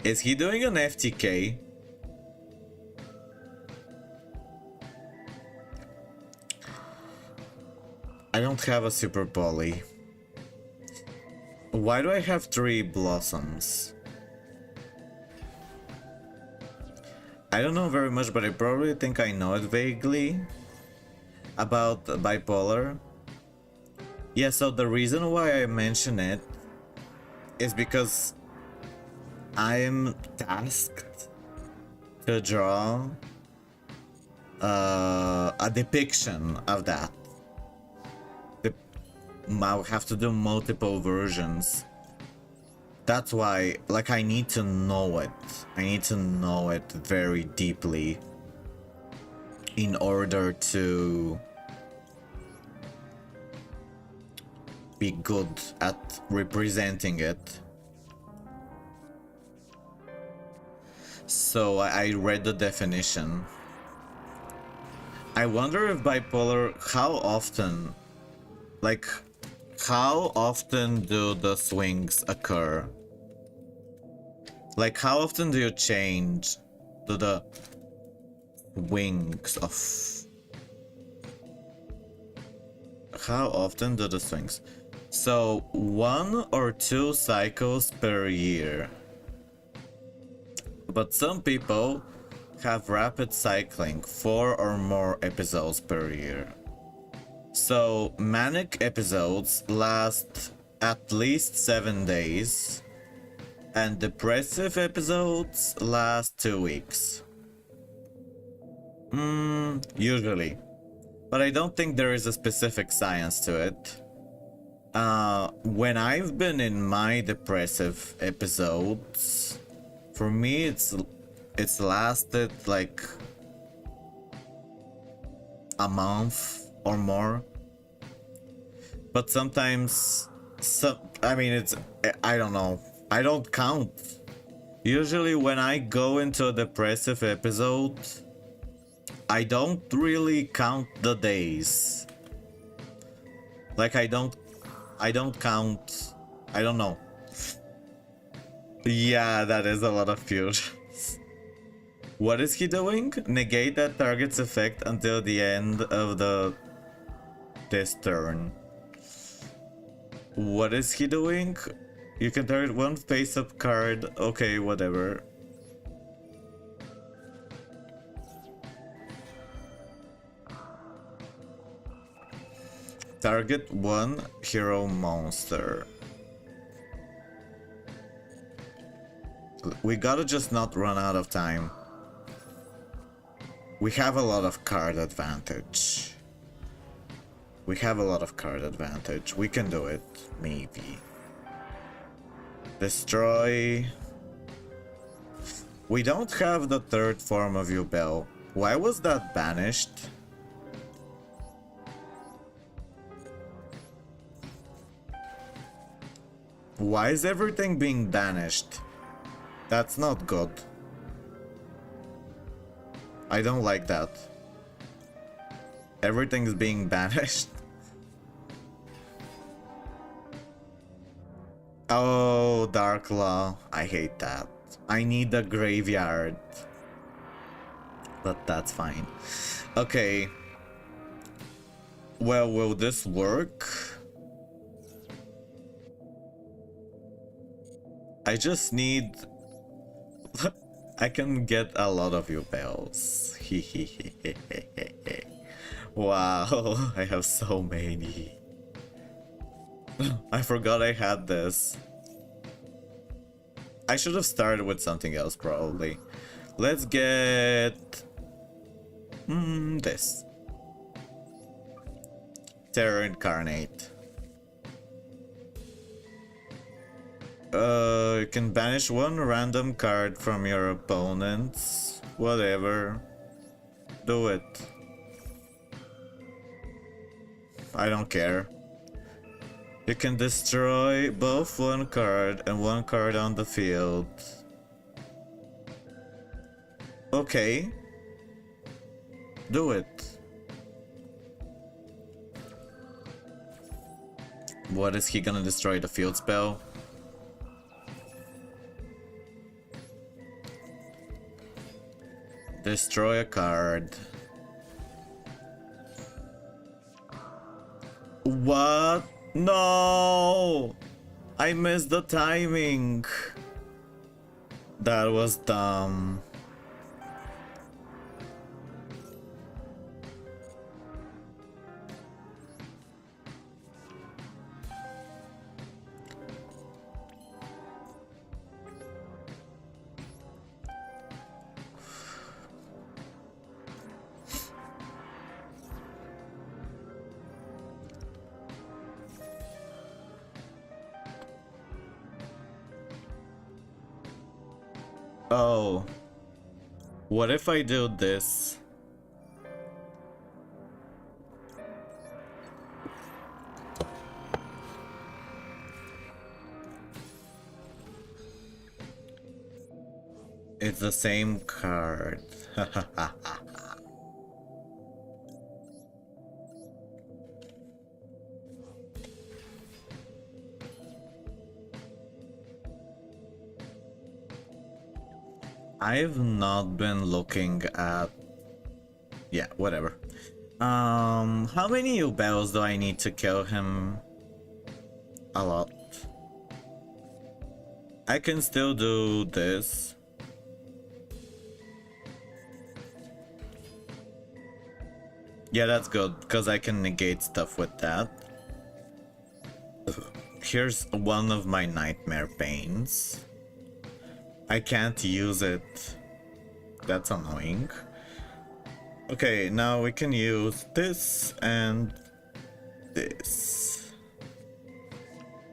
Is he doing an FTK? I don't have a super poly. Why do I have 3 blossoms? I don't know very much, but I probably think I know it vaguely about bipolar. Yeah, so the reason why I mention it is because I'm tasked to draw a depiction of that. I'll have to do multiple versions. That's why, like, I need to know it. I need to know it very deeply in order to be good at representing it. So I read the definition. I wonder if bipolar, how often, like, how often do the swings occur? Like, how often do you change to the wings of... How often do the swings? So, 1 or 2 cycles per year. But some people have rapid cycling, 4 or more episodes per year. So, manic episodes last at least 7 days, and depressive episodes last 2 weeks. Usually. But I don't think there is a specific science to it. When I've been in my depressive episodes, for me it's lasted like a month or more. But sometimes, I mean, I don't know. I don't count. Usually when I go into a depressive episode, I don't really count the days. Like, I don't count. I don't know. Yeah, that is a lot of fusions. What is he doing? Negate that target's effect until the end of this turn. What is he doing? You can target 1 face-up card. Okay, whatever. Target 1 hero monster. We gotta just not run out of time. We have a lot of card advantage. We have a lot of card advantage. We can do it, maybe. Destroy. We don't have the 3rd form of Yugioh. Why was that banished? Why is everything being banished? That's not good. I don't like that. Everything's being banished. Oh, Dark Law. I hate that. I need the graveyard. But that's fine. Okay. Well, will this work? I just need... I can get a lot of your bells. Wow, I have so many. I forgot I had this. I should have started with something else, probably. Let's get... this. Terror Incarnate. You can banish one random card from your opponents. Whatever. Do it. I don't care. You can destroy both one card and one card on the field. Okay. Do it. What is he gonna destroy? The field spell? Destroy a card. What? No! I missed the timing. That was dumb. Oh. What if I do this? It's the same card. I've not been looking at... Yeah, whatever. How many Yugiohs do I need to kill him? A lot. I can still do this. Yeah, that's good, because I can negate stuff with that. Here's one of my Nightmare Pains. I can't use it. That's annoying. Okay, now we can use this and this.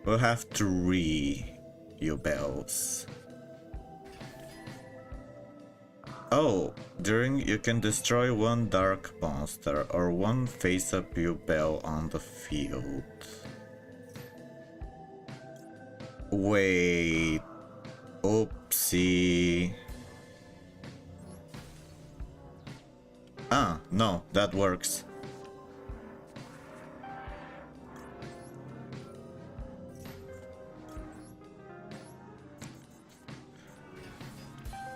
We'll have 3 Yugiohs. Oh, you can destroy one dark monster or one face-up Yugioh on the field. Wait. Oopsie. Ah, no, that works.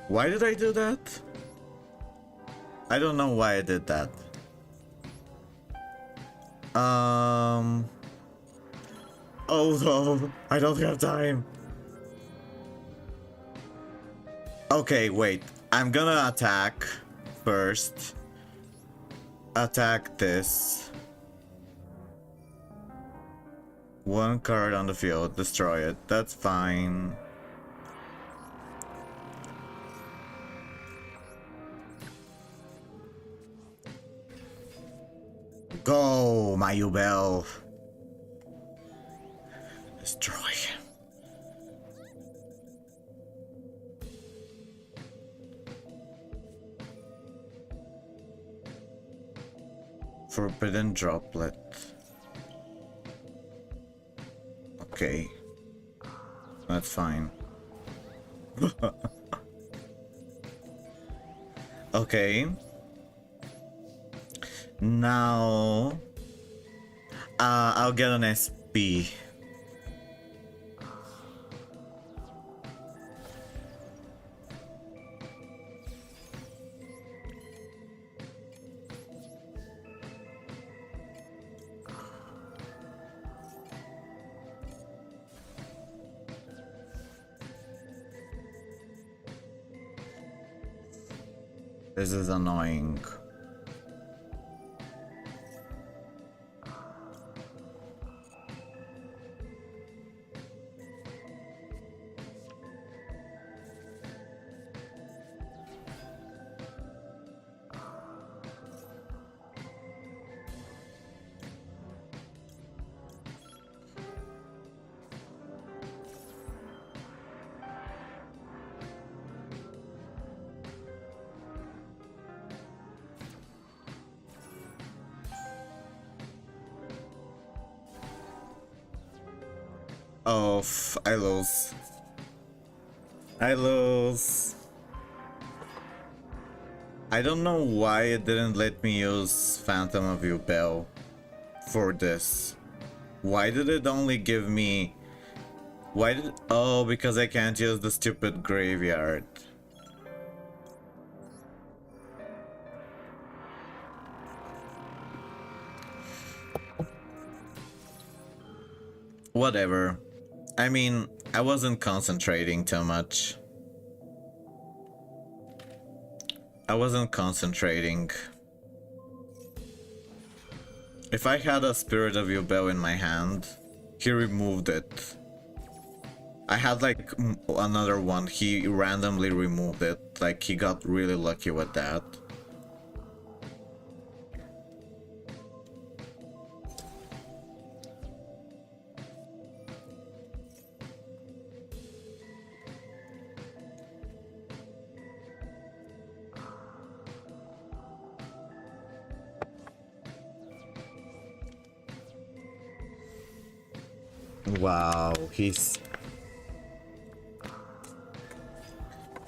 Why did I do that? I don't know why I did that. Oh no, I don't have time. Okay, wait. I'm gonna attack first. Attack this. One card on the field, destroy it. That's fine. Go, my Yugioh. Destroy him. Forbidden Droplet. Okay. That's fine. Okay. Now... I'll get an SP. This is annoying. Oh, I lose. I lose. I don't know why it didn't let me use Phantom of Yubel for this. Why did it only give me... Why did... Oh, because I can't use the stupid graveyard. Whatever. I mean, I wasn't concentrating too much. I wasn't concentrating. If I had a Spirit of Yubel in my hand, he removed it. I had like another one, he randomly removed it. Like, he got really lucky with that. Wow, he's...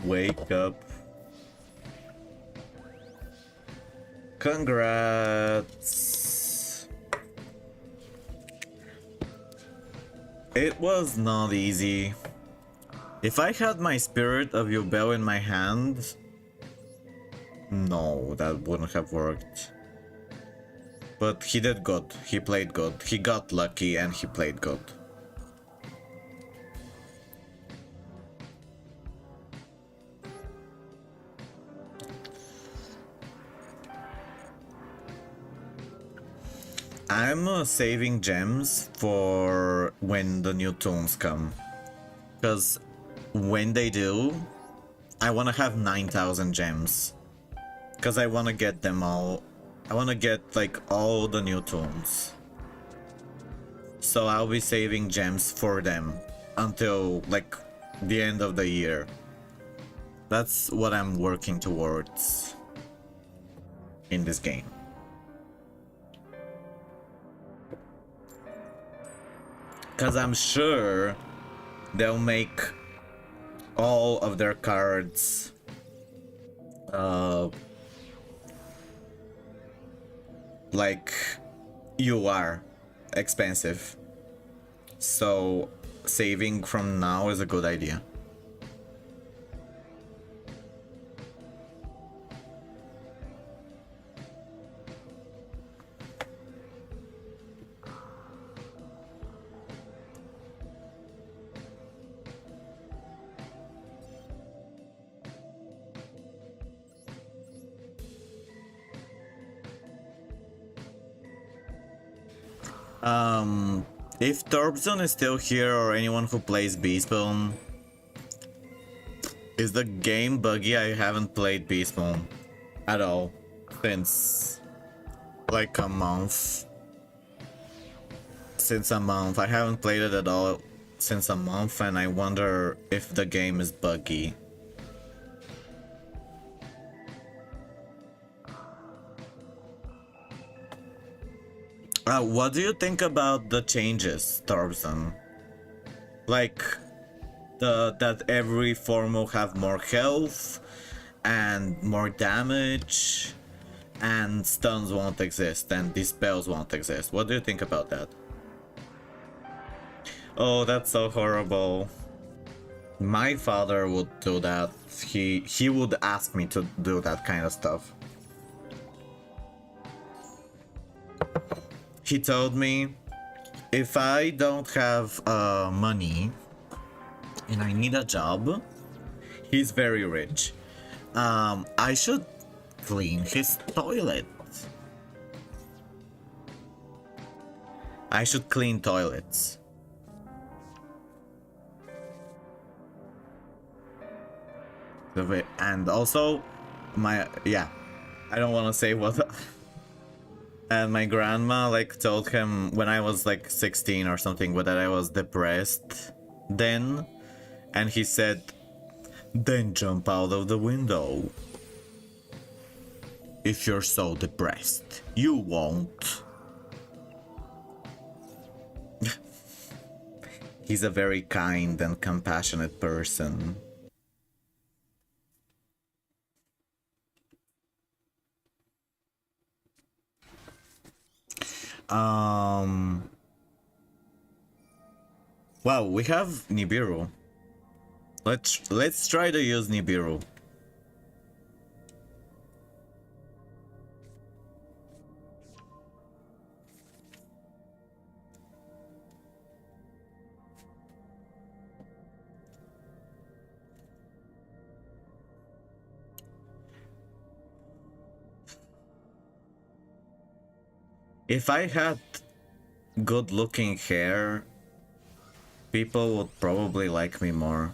Wake up. Congrats. It was not easy. If I had my Spirit of Yubel in my hand... No, that wouldn't have worked. But he did good. He played good. He got lucky and he played good. I'm saving gems for when the new tombs come. Because when they do, I want to have 9,000 gems. Because I want to get them all. I want to get like all the new tombs. So I'll be saving gems for them until like the end of the year. That's what I'm working towards in this game. Because I'm sure they'll make all of their cards like you are expensive. So saving from now is a good idea. If Thorbson is still here or anyone who plays Beastbone, is the game buggy? I haven't played Beastbone at all since like a month. Since a month. I haven't played it at all since a month, and I wonder if the game is buggy. What do you think about the changes, Thorbson? Like, that every form will have more health and more damage, and stuns won't exist, and dispels won't exist. What do you think about that? Oh, that's so horrible. My father would do that. He would ask me to do that kind of stuff. He told me, if I don't have money and I need a job, he's very rich, I should clean his toilet. I should clean toilets. And also, I don't want to say what... And my grandma like told him when I was like 16 or something that I was depressed then, and he said, then jump out of the window. If you're so depressed, you won't. He's a very kind and compassionate person. Um. Wow, we have Nibiru. Let's try to use Nibiru. If I had good looking hair, people would probably like me more.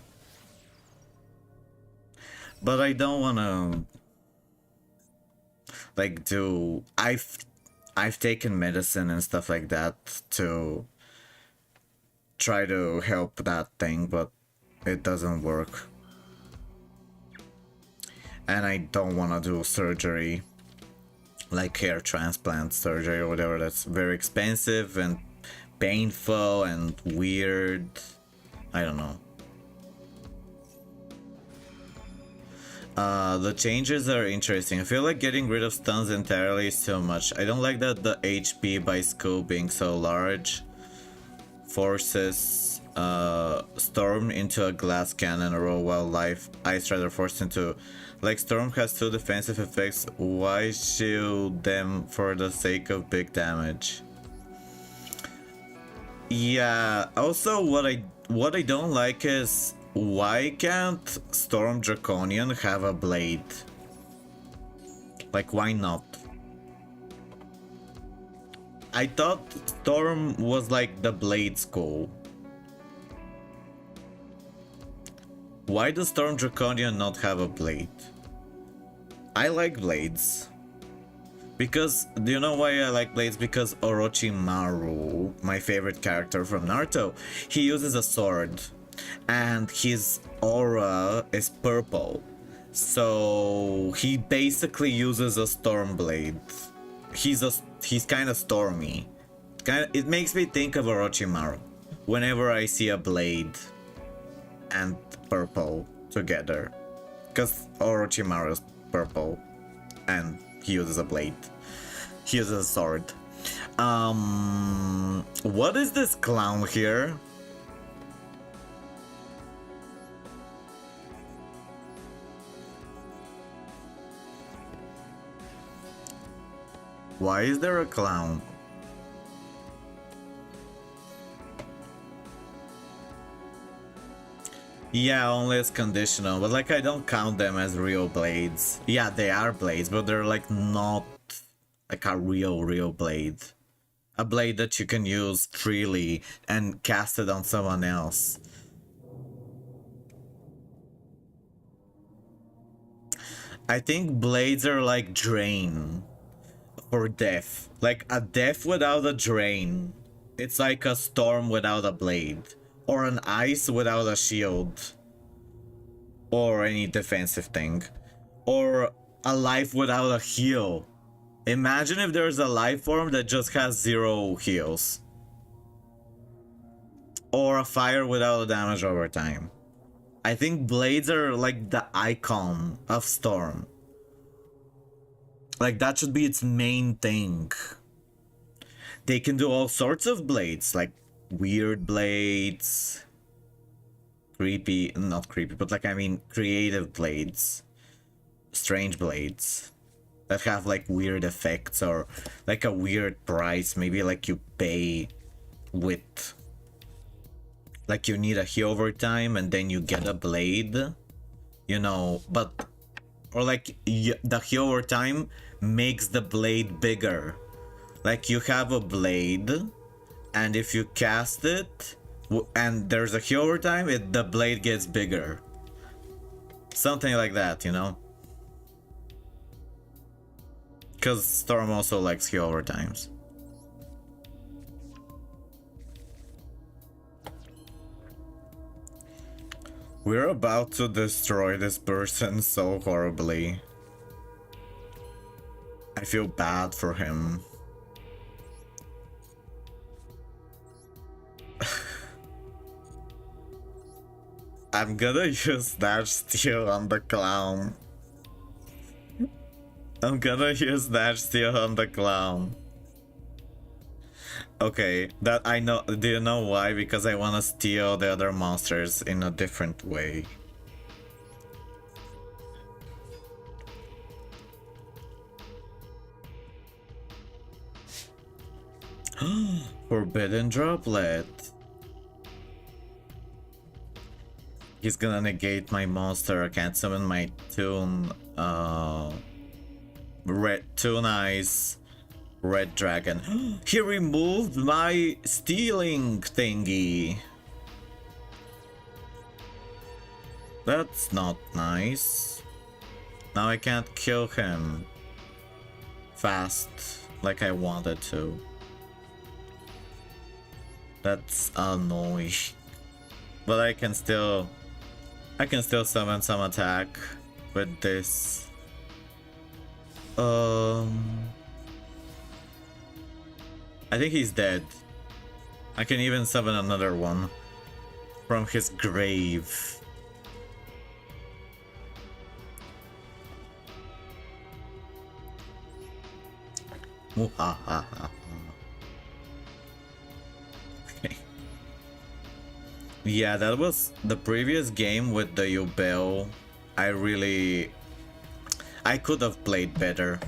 But I don't wanna like do I've taken medicine and stuff like that to try to help that thing, but it doesn't work. And I don't wanna do surgery, like hair transplant surgery or whatever. That's very expensive and painful and weird. I don't know. The changes are interesting. I feel like getting rid of stuns entirely is too much. I don't like that the HP by scope being so large forces Storm into a glass cannon roll while Ice Rider forced into... Like, Storm has 2 defensive effects. Why shield them for the sake of big damage? Yeah, also what I don't like is, why can't Storm Draconian have a blade? Like, why not? I thought Storm was like the blade school. Why does Storm Draconian not have a blade? I like blades. Because, do you know why I like blades? Because Orochimaru, my favorite character from Naruto, he uses a sword. And his aura is purple. So he basically uses a storm blade. He's kind of stormy. It makes me think of Orochimaru whenever I see a blade and purple together. Because Orochimaru is purple and he uses a blade. He uses a sword. What is this clown here? Why is there a clown? Yeah, only it's conditional, but like I don't count them as real blades. Yeah, they are blades, but they're like not like a real blade. A blade that you can use freely and cast it on someone else. I think blades are like drain for death. Like a death without a drain. It's like a storm without a blade. Or an ice without a shield. Or any defensive thing. Or a life without a heal. Imagine if there's a life form that just has 0 heals. Or a fire without a damage over time. I think blades are like the icon of Storm. Like that should be its main thing. They can do all sorts of blades, like weird blades. Creepy, not creepy, but like I mean creative blades. Strange blades. That have like weird effects or like a weird price. Maybe like you pay with... Like you need a heal over time and then you get a blade. You know, but... Or like the heal over time makes the blade bigger. Like you have a blade and if you cast it and there's a heal over time, the blade gets bigger. Something like that, you know? Because Storm also likes heal over times. We're about to destroy this person so horribly. I feel bad for him. I'm gonna use that steel on the clown. I'm gonna use that steel on the clown. Okay, that I know. Do you know why? Because I wanna steal the other monsters in a different way. Forbidden droplet. He's gonna negate my monster. I can't summon my Toon. Red Toon Eyes. Red Dragon. He removed my stealing thingy. That's not nice. Now I can't kill him fast like I wanted to. That's annoying. But I can still summon some attack with this. I think he's dead. I can even summon another one from his grave. Muhahaha. Okay. Yeah, that was the previous game with the Yugioh. I could have played better.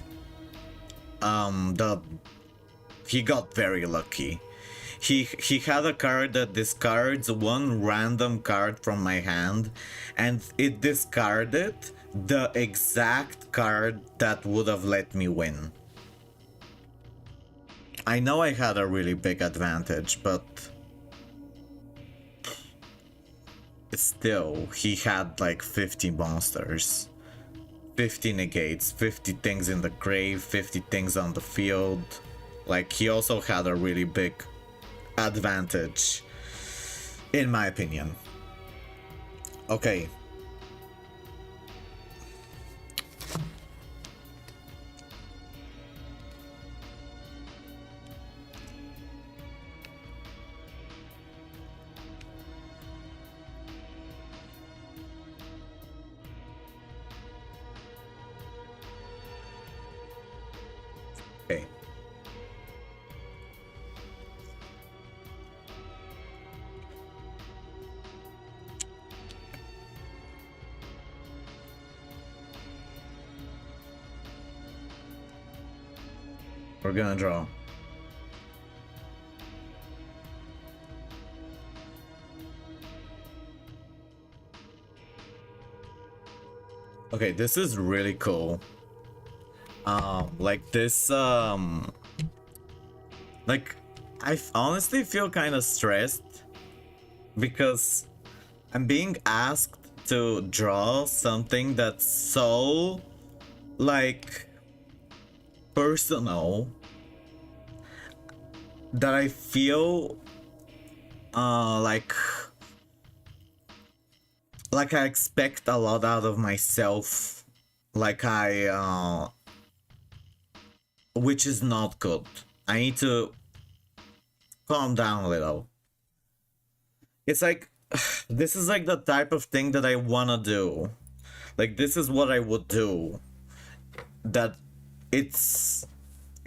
He got very lucky. He had a card that discards one random card from my hand, and it discarded the exact card that would have let me win. I know I had a really big advantage, but still, he had like 50 monsters. 50 negates, 50 things in the grave, 50 things on the field. Like, he also had a really big advantage, in my opinion. Okay. Okay. We're gonna draw. Okay, this is really cool. Like this, like, I honestly feel kind of stressed because I'm being asked to draw something that's so, like, personal that I feel, like I expect a lot out of myself, like which is not good. I need to calm down a little. It's like, this is like the type of thing that I wanna do. Like, this is what I would do.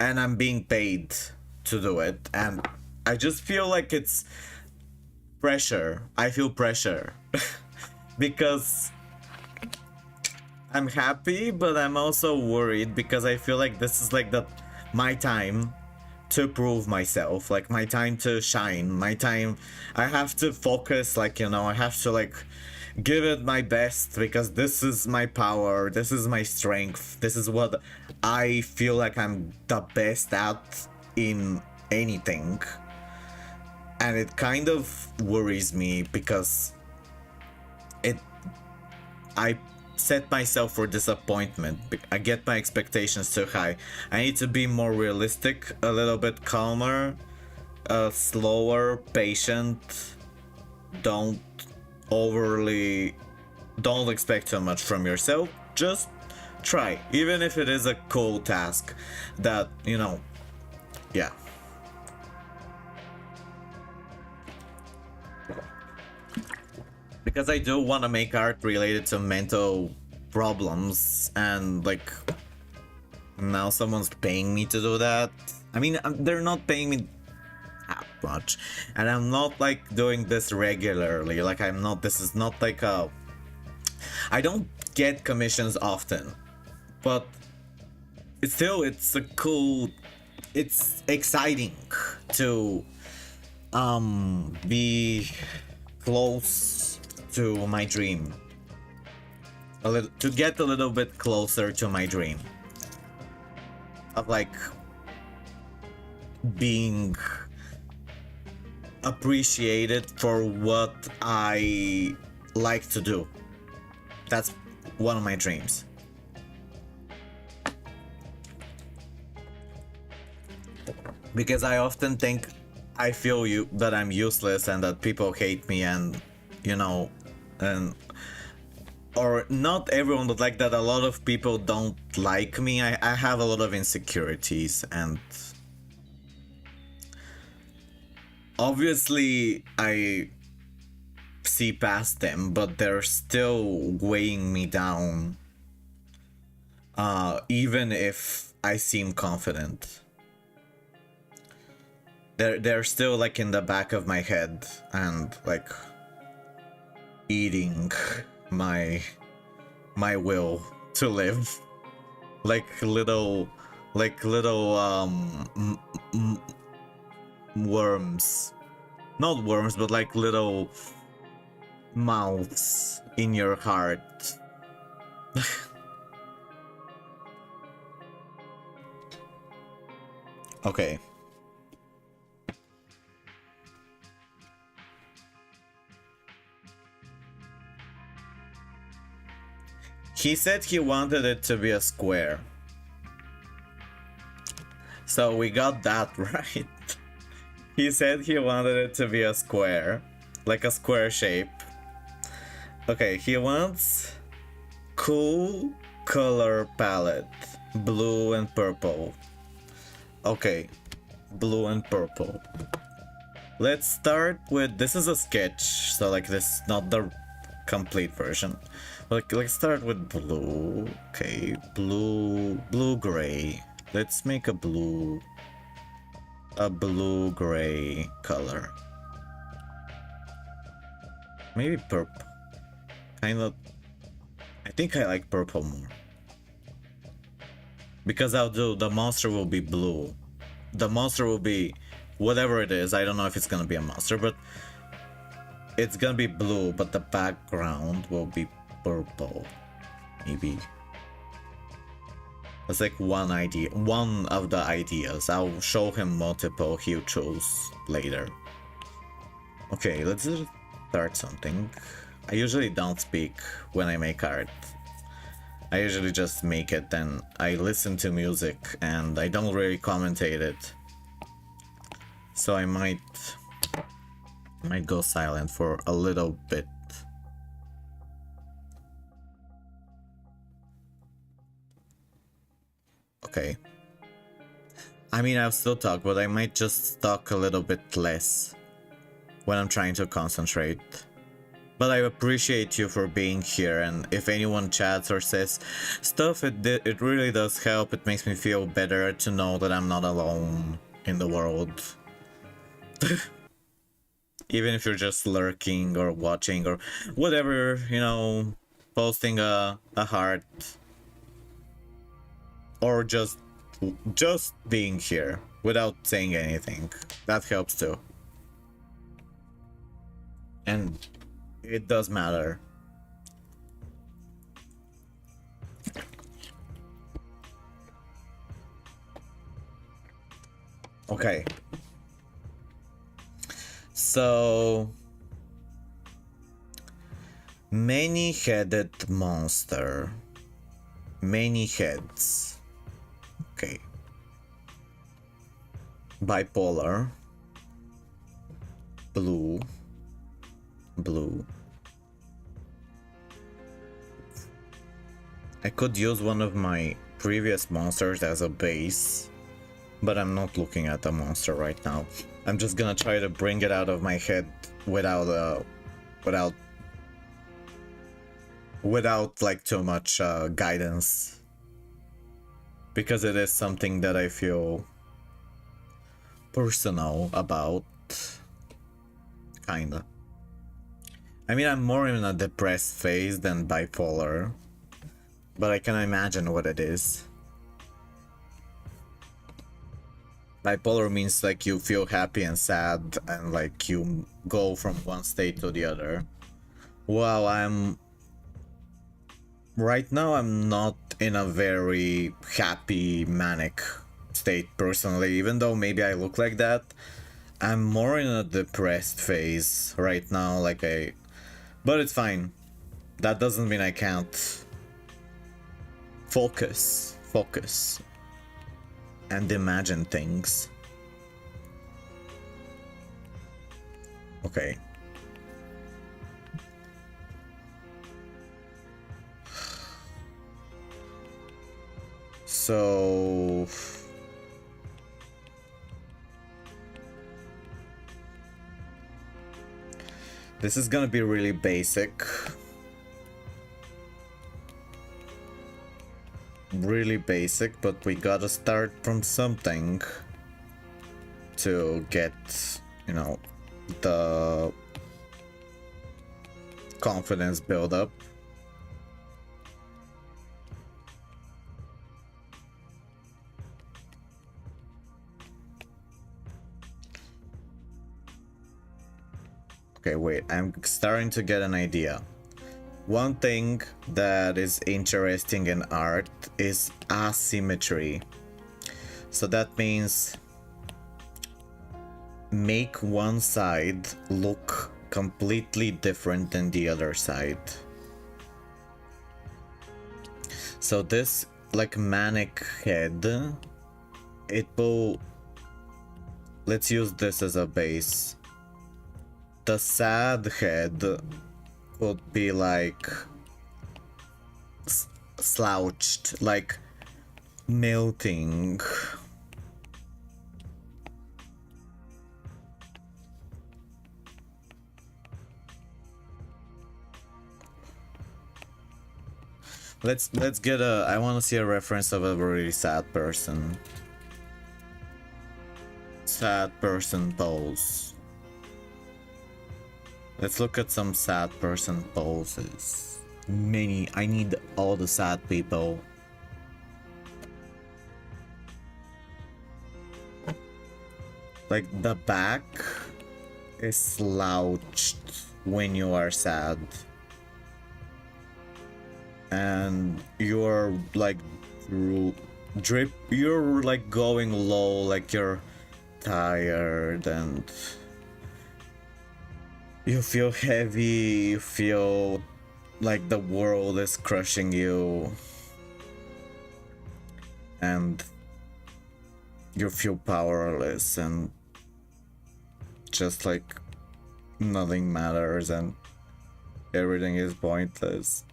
And I'm being paid to do it. And I just feel like it's pressure. I feel pressure. Because I'm happy, but I'm also worried because I feel like this is like my time to prove myself, like my time to shine, my time. I have to focus, like, you know, I have to like give it my best because this is my power, this is my strength, this is what I feel like I'm the best at in anything. And it kind of worries me because I set myself for disappointment. I get my expectations too high. I need to be more realistic, a little bit calmer, slower, patient. Don't expect too much from yourself. Just try, even if it is a cool task that, you know, yeah. because I do want to make art related to mental problems, and like now someone's paying me to do that. I mean, they're not paying me that much, and I'm not like doing this regularly. Like this is not like I don't get commissions often, but it's a cool, it's exciting to be close to my dream, to get a little bit closer to my dream of like being appreciated for what I like to do. That's one of my dreams. Because I often think I feel that I'm useless and that people hate me, and you know, and or not everyone, but like that a lot of people don't like me. I have a lot of insecurities, and obviously I see past them, but they're still weighing me down, even if I seem confident. They're still like in the back of my head and like eating my will to live, like little worms, not worms, but like little mouths in your heart. Okay. He said he wanted it to be a square. So we got that right. He said he wanted it to be a square. Like a square shape. Okay, he wants cool color palette. Blue and purple. Okay, blue and purple. Let's start with, this is a sketch, so like this is not the complete version. Like, let's start with blue. Okay, blue gray. Let's make a blue gray color. Maybe purple. Kind of. I think I like purple more. Because the monster will be blue. The monster will be whatever it is. I don't know if it's gonna be a monster, but it's gonna be blue, but the background will be purple. Maybe. That's like one idea. One of the ideas. I'll show him multiple he'll choose later. Okay, let's start something. I usually don't speak when I make art. I usually just make it and I listen to music and I don't really commentate it. So I might go silent for a little bit. Okay. I mean, I'll still talk, but I might just talk a little bit less when I'm trying to concentrate. But I appreciate you for being here, and if anyone chats or says stuff, it really does help. It makes me feel better to know that I'm not alone in the world. Even if you're just lurking or watching or whatever, you know, posting a heart. Or just being here without saying anything. That helps too. And it does matter. Okay. So, many-headed monster. Many heads. Okay. Bipolar. Blue. I could use one of my previous monsters as a base, but I'm not looking at the monster right now. I'm just gonna try to bring it out of my head without without like too much guidance, because it is something that I feel personal about, kinda. I mean, I'm more in a depressed phase than bipolar, but I can imagine what it is. Bipolar means like you feel happy and sad and like you go from one state to the other. Well, right now I'm not in a very happy manic state personally, even though maybe I look like that. I'm more in a depressed phase right now, but it's fine. That doesn't mean I can't focus and imagine things. Okay. So this is gonna be really basic. Really basic, but we gotta start from something to get, you know, the confidence build up. Okay, wait, I'm starting to get an idea. One thing that is interesting in art is asymmetry. So that means make one side look completely different than the other side. So this like manic head, it will, let's use this as a base. The sad head would be like slouched, like melting. Let's get a, I want to see a reference of a really sad person. Sad person pose. Let's look at some sad person poses. I need all the sad people. Like the back is slouched when you are sad. And you're like you're like going low, like you're tired and you feel heavy, you feel like the world is crushing you, and you feel powerless and just like nothing matters and everything is pointless.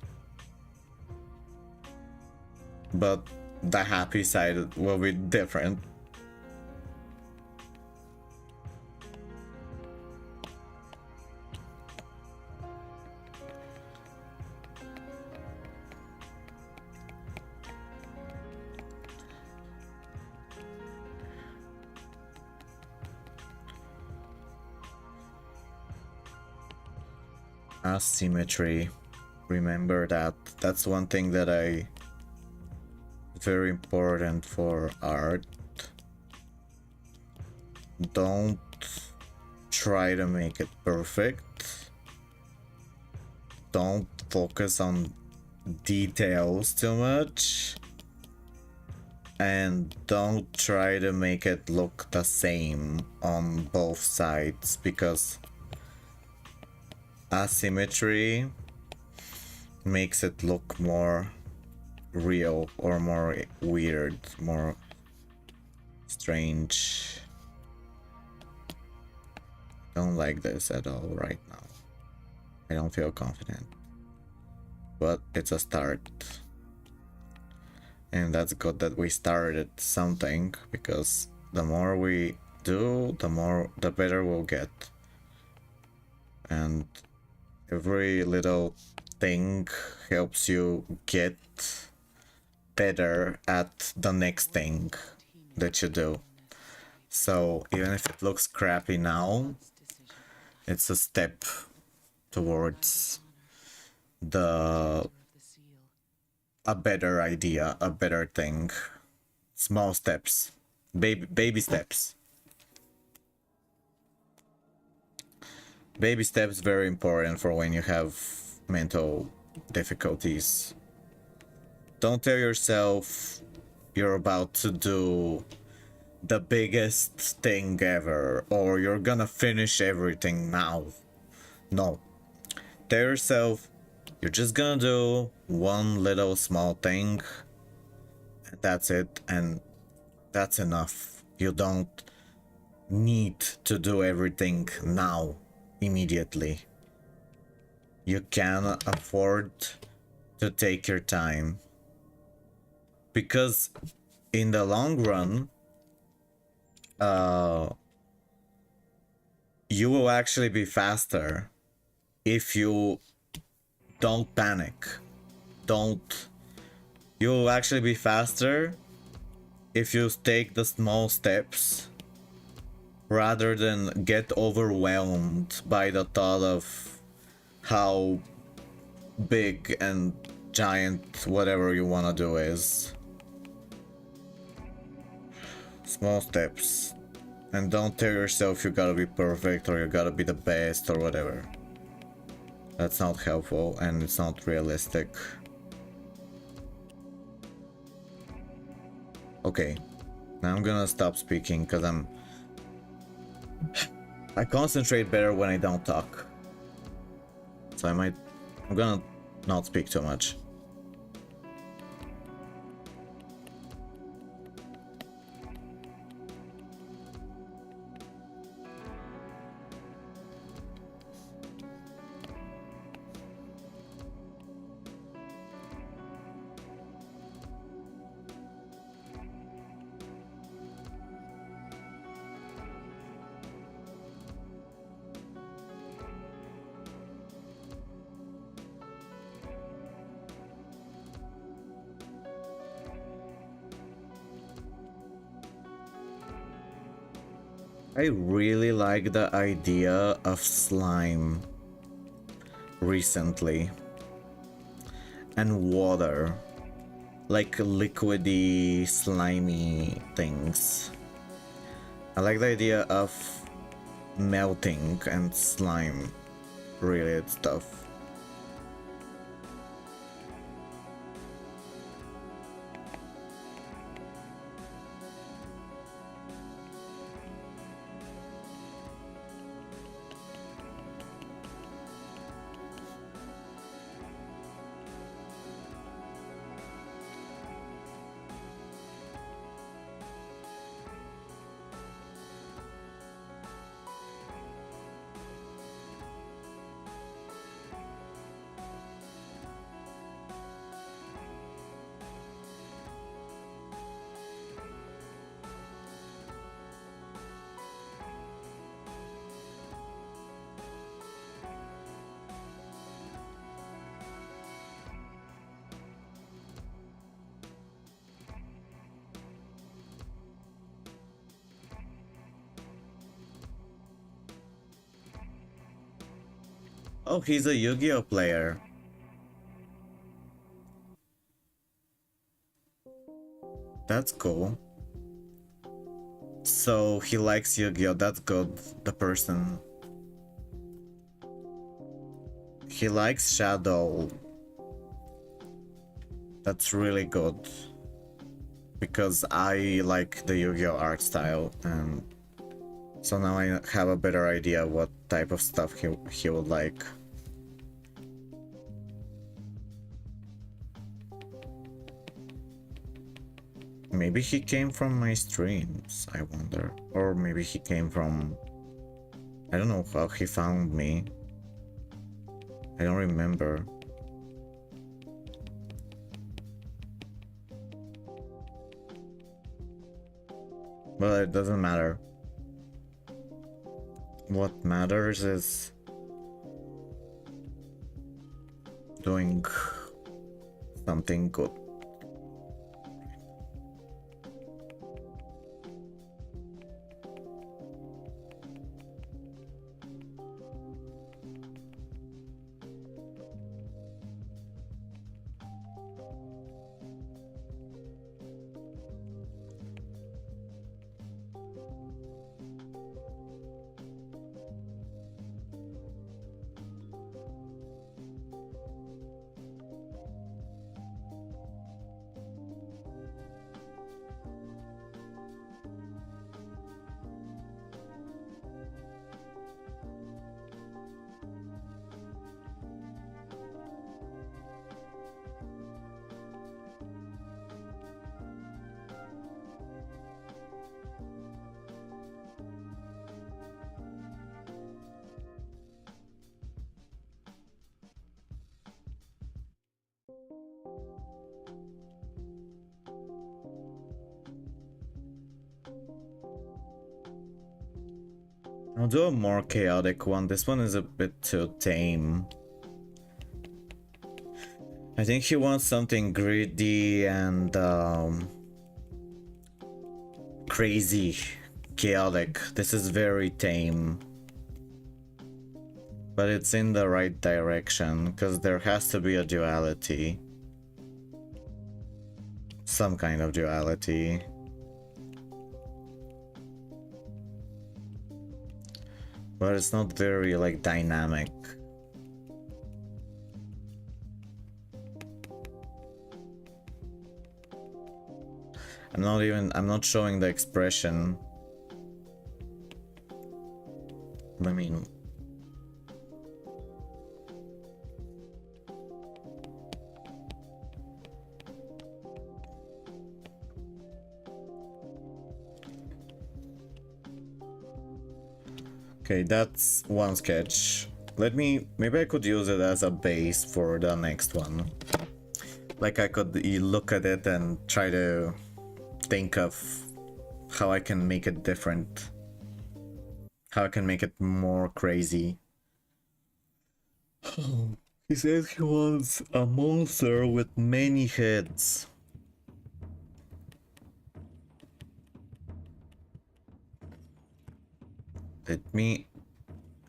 But the happy side will be different. Asymmetry. Remember that. That's one thing that very important for art. Don't try to make it perfect. Don't focus on details too much. And don't try to make it look the same on both sides, because asymmetry makes it look more real or more weird, more strange. Don't like this at all right now. I don't feel confident, but it's a start, and that's good that we started something, because the more we do, the better we'll get. And every little thing helps you get better at the next thing that you do. So even if it looks crappy now, it's a step towards the a better idea, a better thing. Small steps, baby steps. Baby steps very important for when you have mental difficulties. Don't tell yourself you're about to do the biggest thing ever or you're gonna finish everything now. No. Tell yourself you're just gonna do one little small thing and that's it, and that's enough. You don't need to do everything now, immediately. You can afford to take your time. Because in the long run, you will actually be faster if you don't panic. You will actually be faster if you take the small steps rather than get overwhelmed by the thought of how big and giant whatever you want to do is. Small steps. And don't tell yourself you gotta be perfect or you gotta be the best or whatever. That's not helpful and it's not realistic. Okay, now I'm gonna stop speaking because I concentrate better when I don't talk. So I'm gonna not speak too much. I really like the idea of slime recently. And water. Like liquidy, slimy things. I like the idea of melting and slime related stuff. Oh, he's a Yu-Gi-Oh player. That's cool. So he likes Yu-Gi-Oh, that's good. The person. He likes Shadow. That's really good. Because I like the Yu-Gi-Oh art style, and so now I have a better idea what type of stuff he would like. Maybe he came from my streams, I wonder. Or maybe he came from... I don't know how he found me. I don't remember. But it doesn't matter. What matters is doing something good. I'll do a more chaotic one. This one is a bit too tame. I think he wants something greedy and crazy, chaotic. This is very tame. But it's in the right direction, because there has to be a duality. Some kind of duality. But it's not very, like, dynamic. I'm not showing the expression. I mean... Okay, that's one sketch. Maybe I could use it as a base for the next one. Like I could look at it and try to think of how I can make it different. How I can make it more crazy. He says he wants a monster with many heads.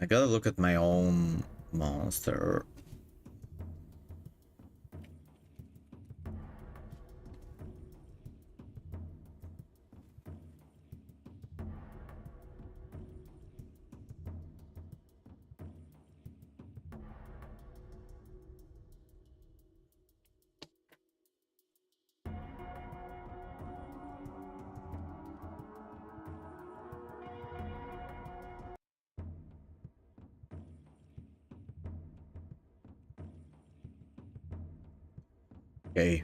I gotta look at my own monster. Okay.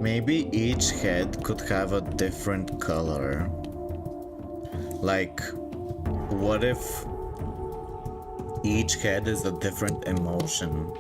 Maybe each head could have a different color. Like, what if each head is a different emotion?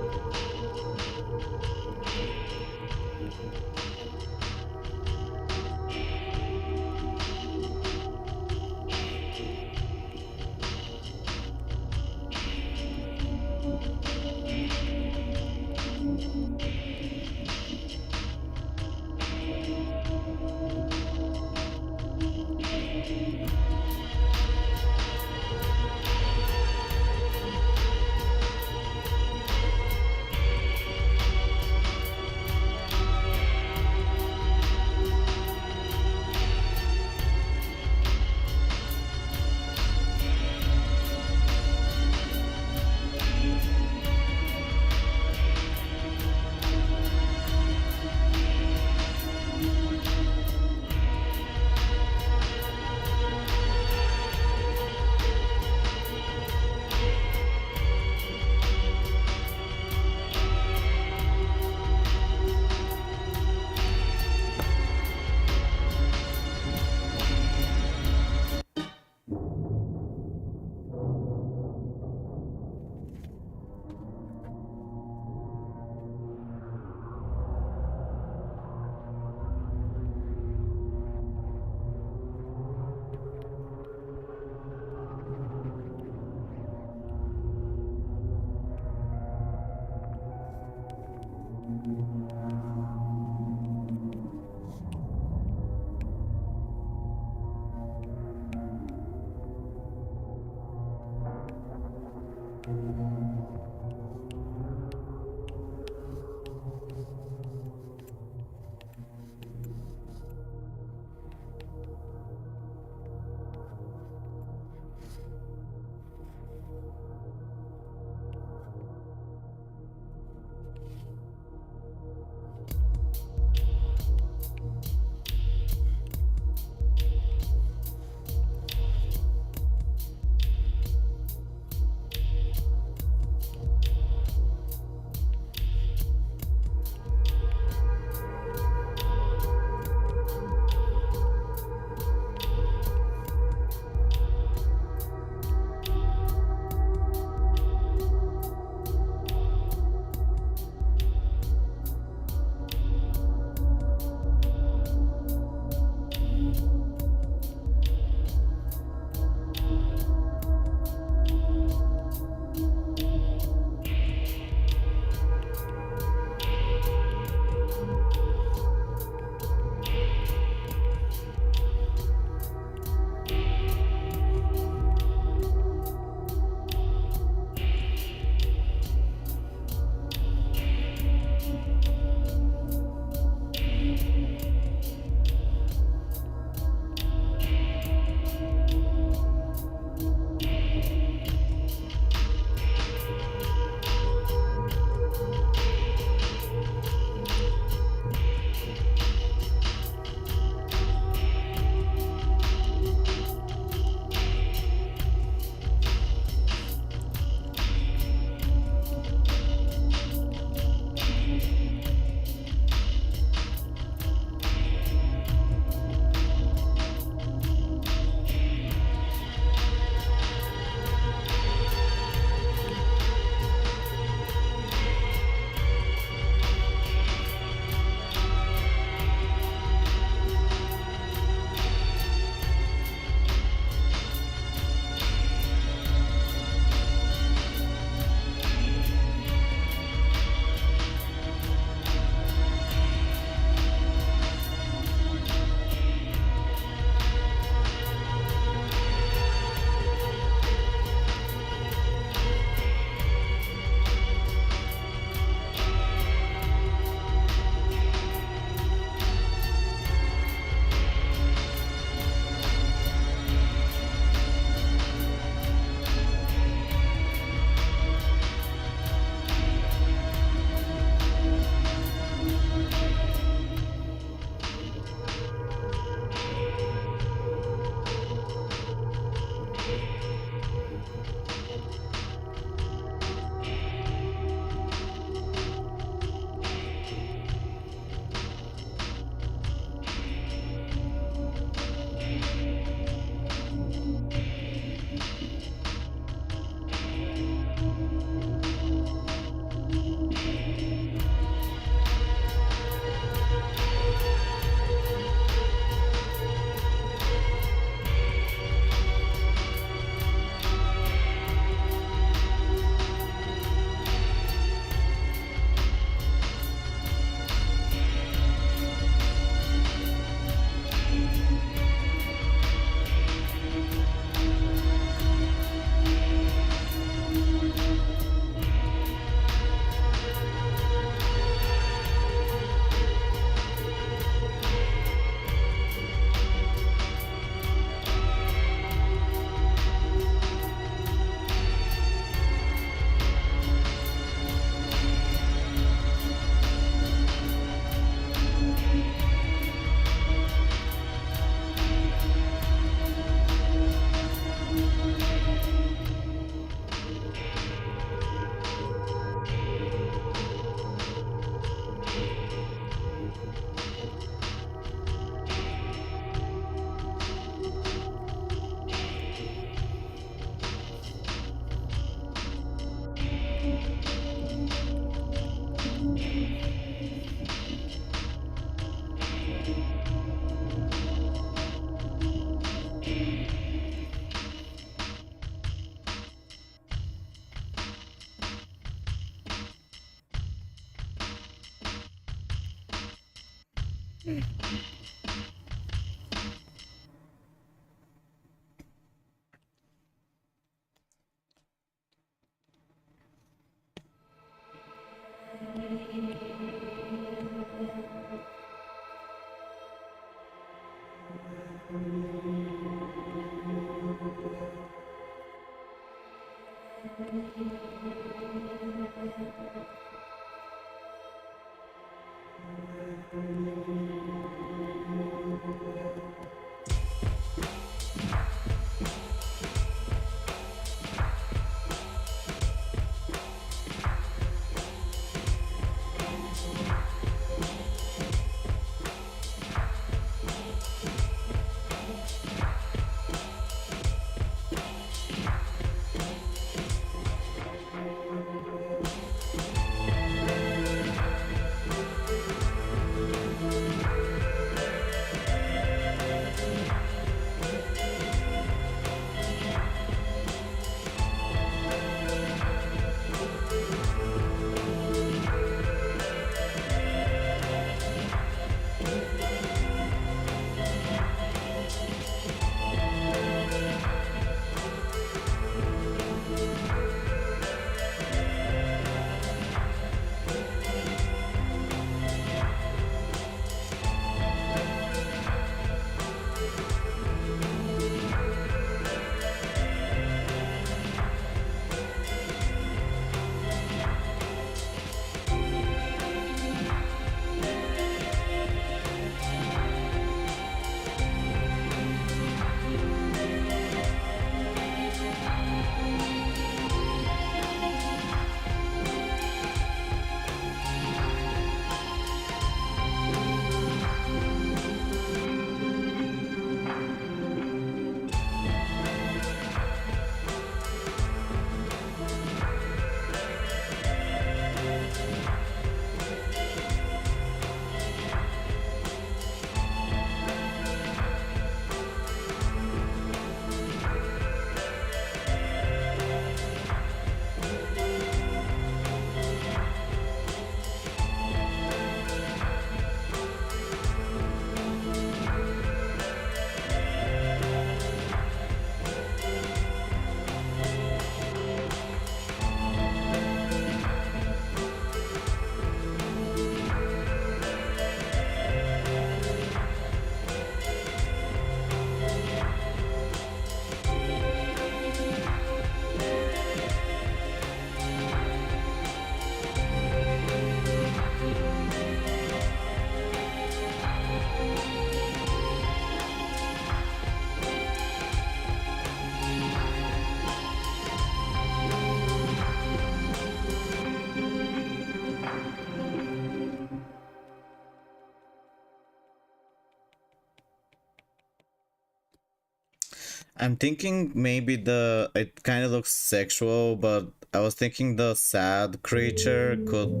I'm thinking maybe it kind of looks sexual, but I was thinking the sad creature could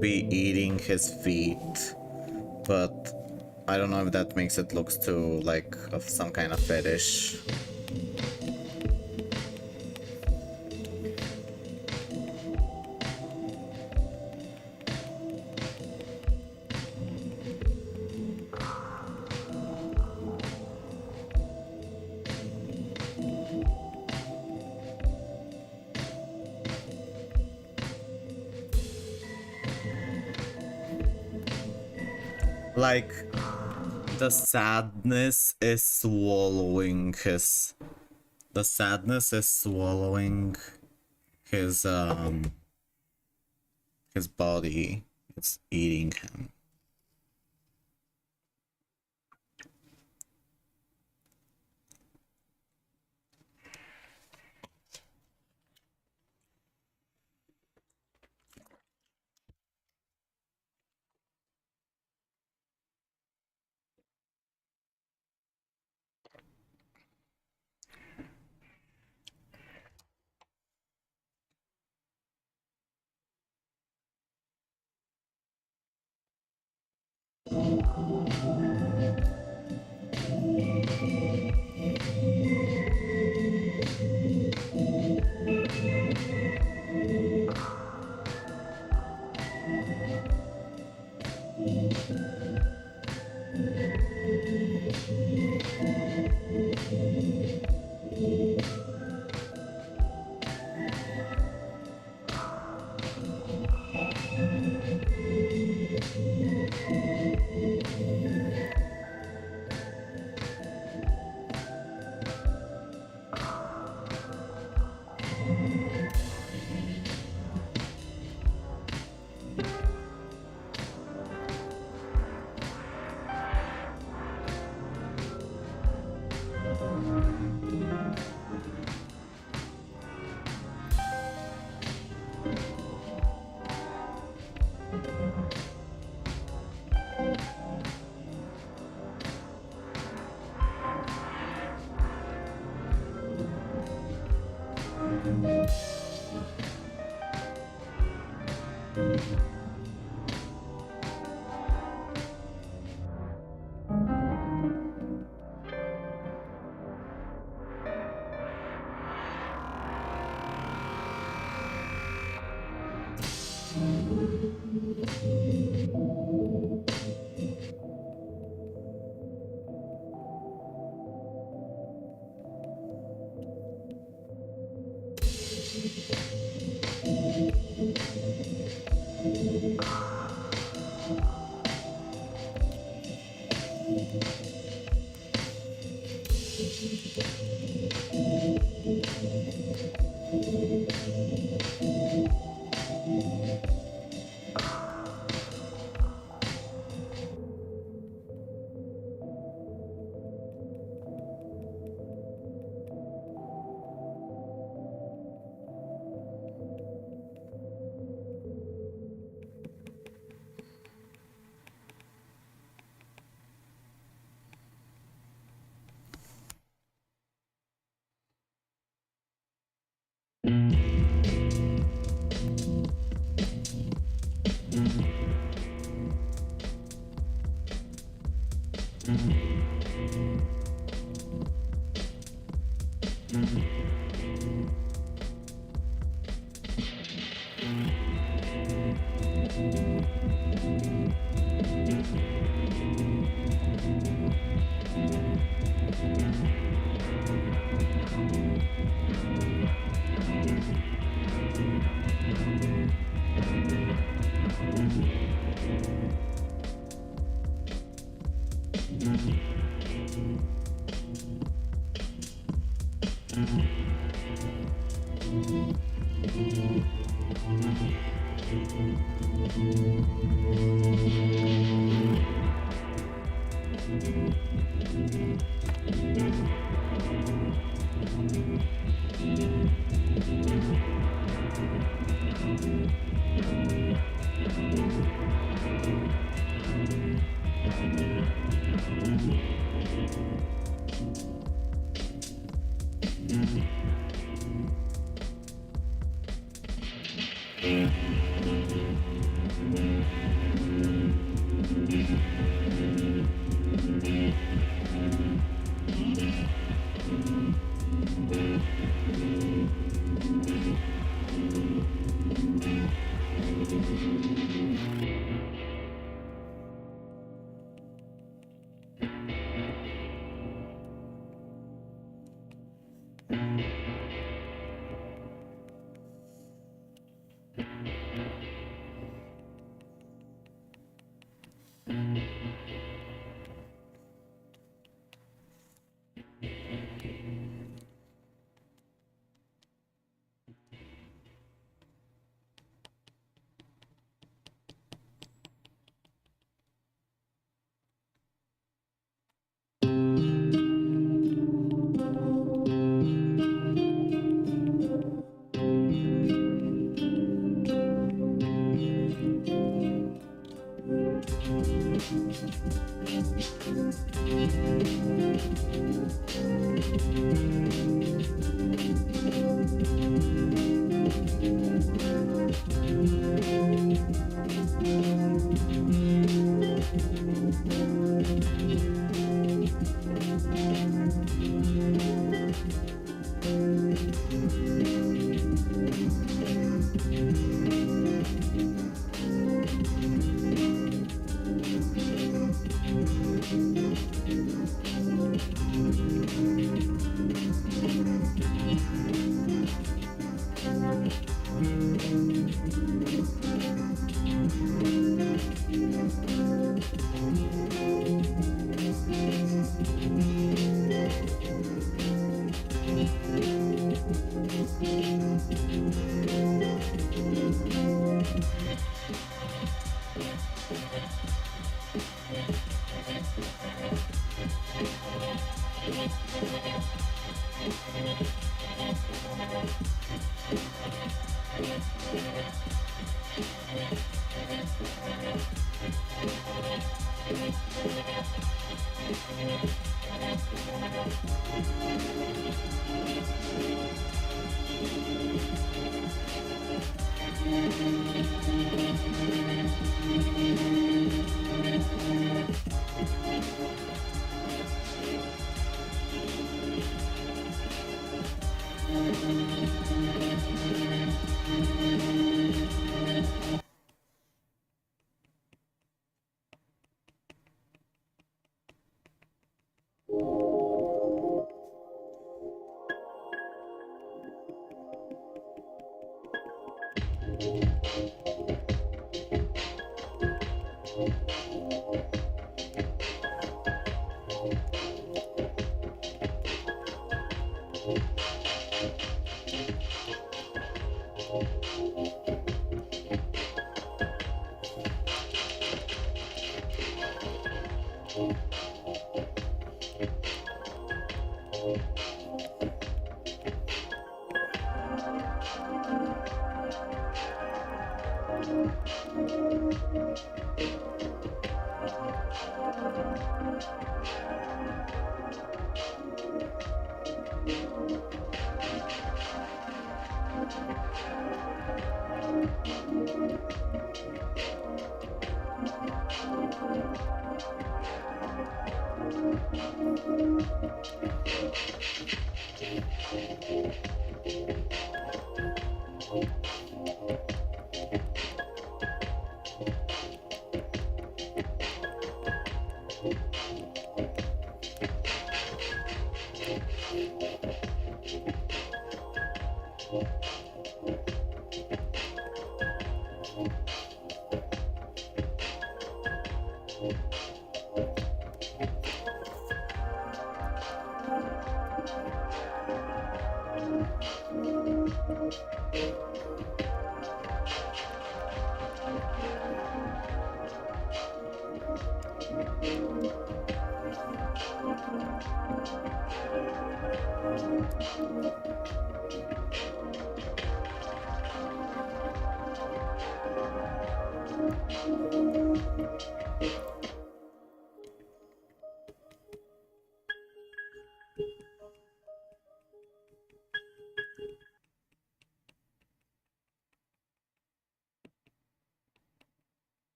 be eating his feet, but I don't know if that makes it looks too like of some kind of fetish. Like the sadness is swallowing his body. It's eating him.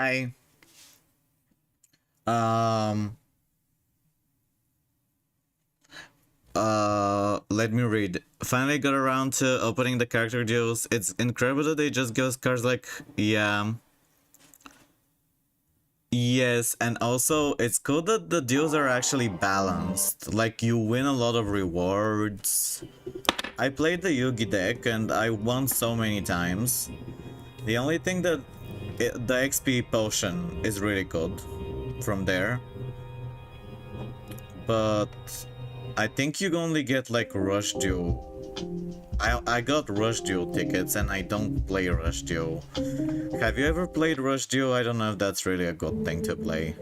Hi. Um. Let me read. Finally got around to opening the character deals. It's incredible that they just give us cards like, yeah. Yes, and also it's cool that the deals are actually balanced. Like, you win a lot of rewards. I played the Yugi deck and I won so many times. The only thing that the XP potion is really good from there. But I think you only get like Rush Duel. I got Rush Duel tickets and I don't play Rush Duel. Have you ever played Rush Duel? I don't know if that's really a good thing to play.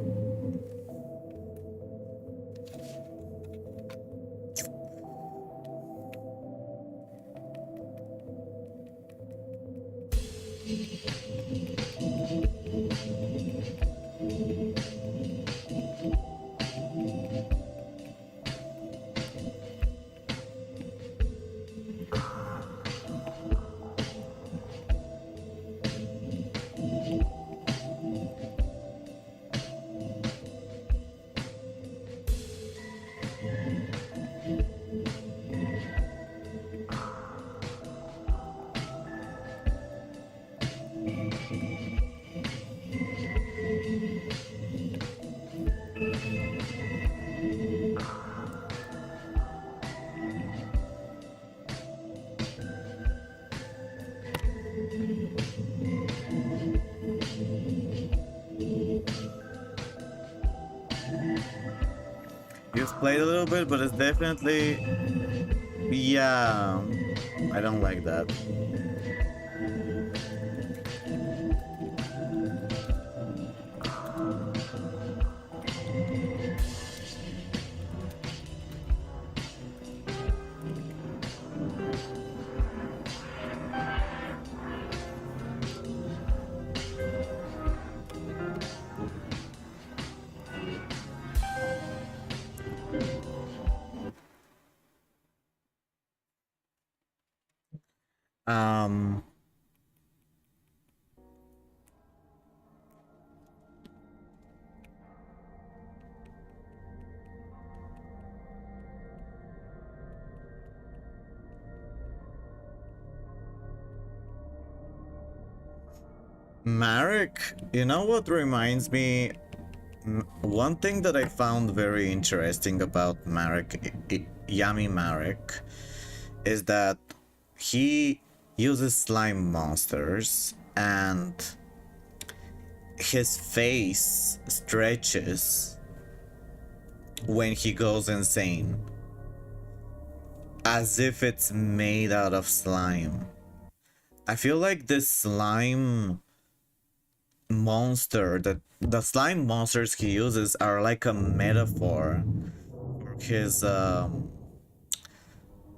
You've played a little bit, but it's definitely... Yeah, I don't like that. Um... Marek, you know what reminds me? One thing that I found very interesting about Marek, Yami Marek, is that he uses slime monsters and his face stretches when he goes insane, as if it's made out of slime. I feel like this slime monster, that the slime monsters he uses are like a metaphor for his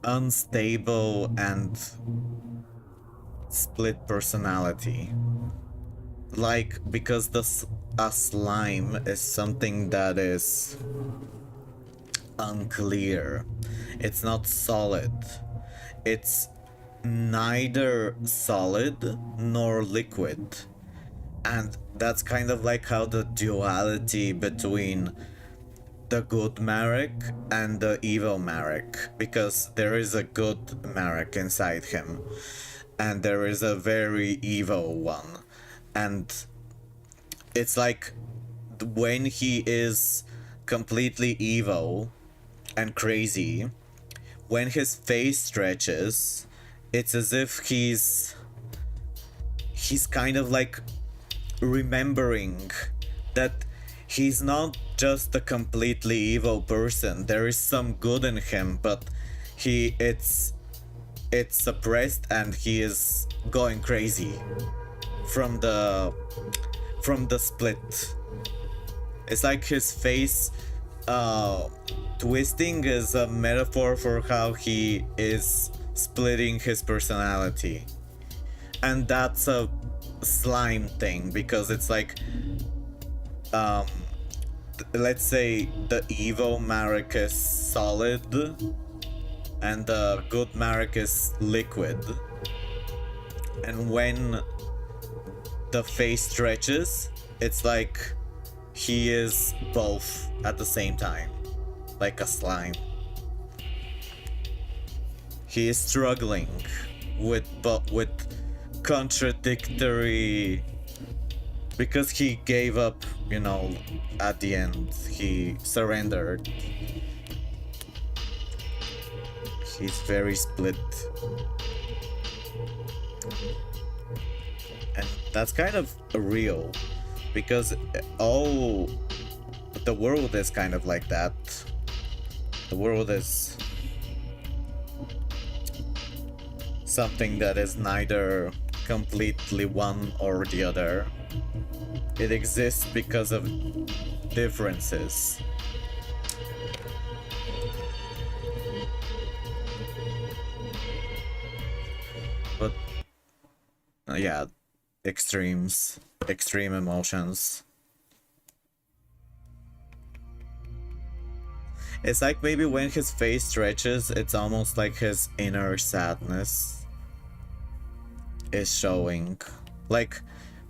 unstable and split personality. Like, because a slime is something that is unclear. It's not solid. It's neither solid nor liquid. And that's kind of like how the duality between the good Marek and the evil Marek, because there is a good Marek inside him and there is a very evil one. And it's like when he is completely evil and crazy, when his face stretches, it's as if he's kind of like remembering that he's not just a completely evil person. There is some good in him, but it's suppressed and he is going crazy from the split. It's like his face twisting is a metaphor for how he is splitting his personality. And that's a slime thing, because it's like let's say the evil Marek is solid and the good Marek is liquid, and when the face stretches, it's like he is both at the same time, like a slime. He is struggling with contradictory, because he gave up, at the end. He surrendered. He's very split. And that's kind of real, because the world is kind of like that. The world is something that is neither completely one or the other. It exists because of differences. But yeah, extreme emotions. It's like maybe when his face stretches, it's almost like his inner sadness is showing. Like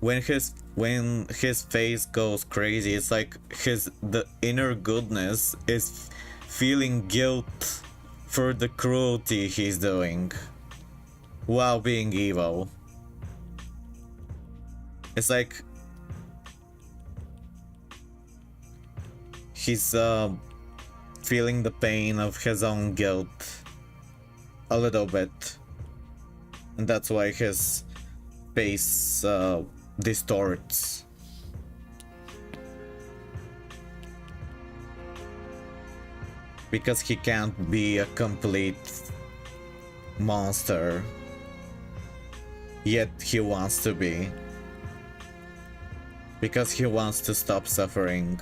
when his face goes crazy, it's like the inner goodness is feeling guilt for the cruelty he's doing while being evil. It's like he's feeling the pain of his own guilt a little bit, and that's why his face distorts. because he can't be a complete monster, yet he wants to be, because he wants to stop suffering.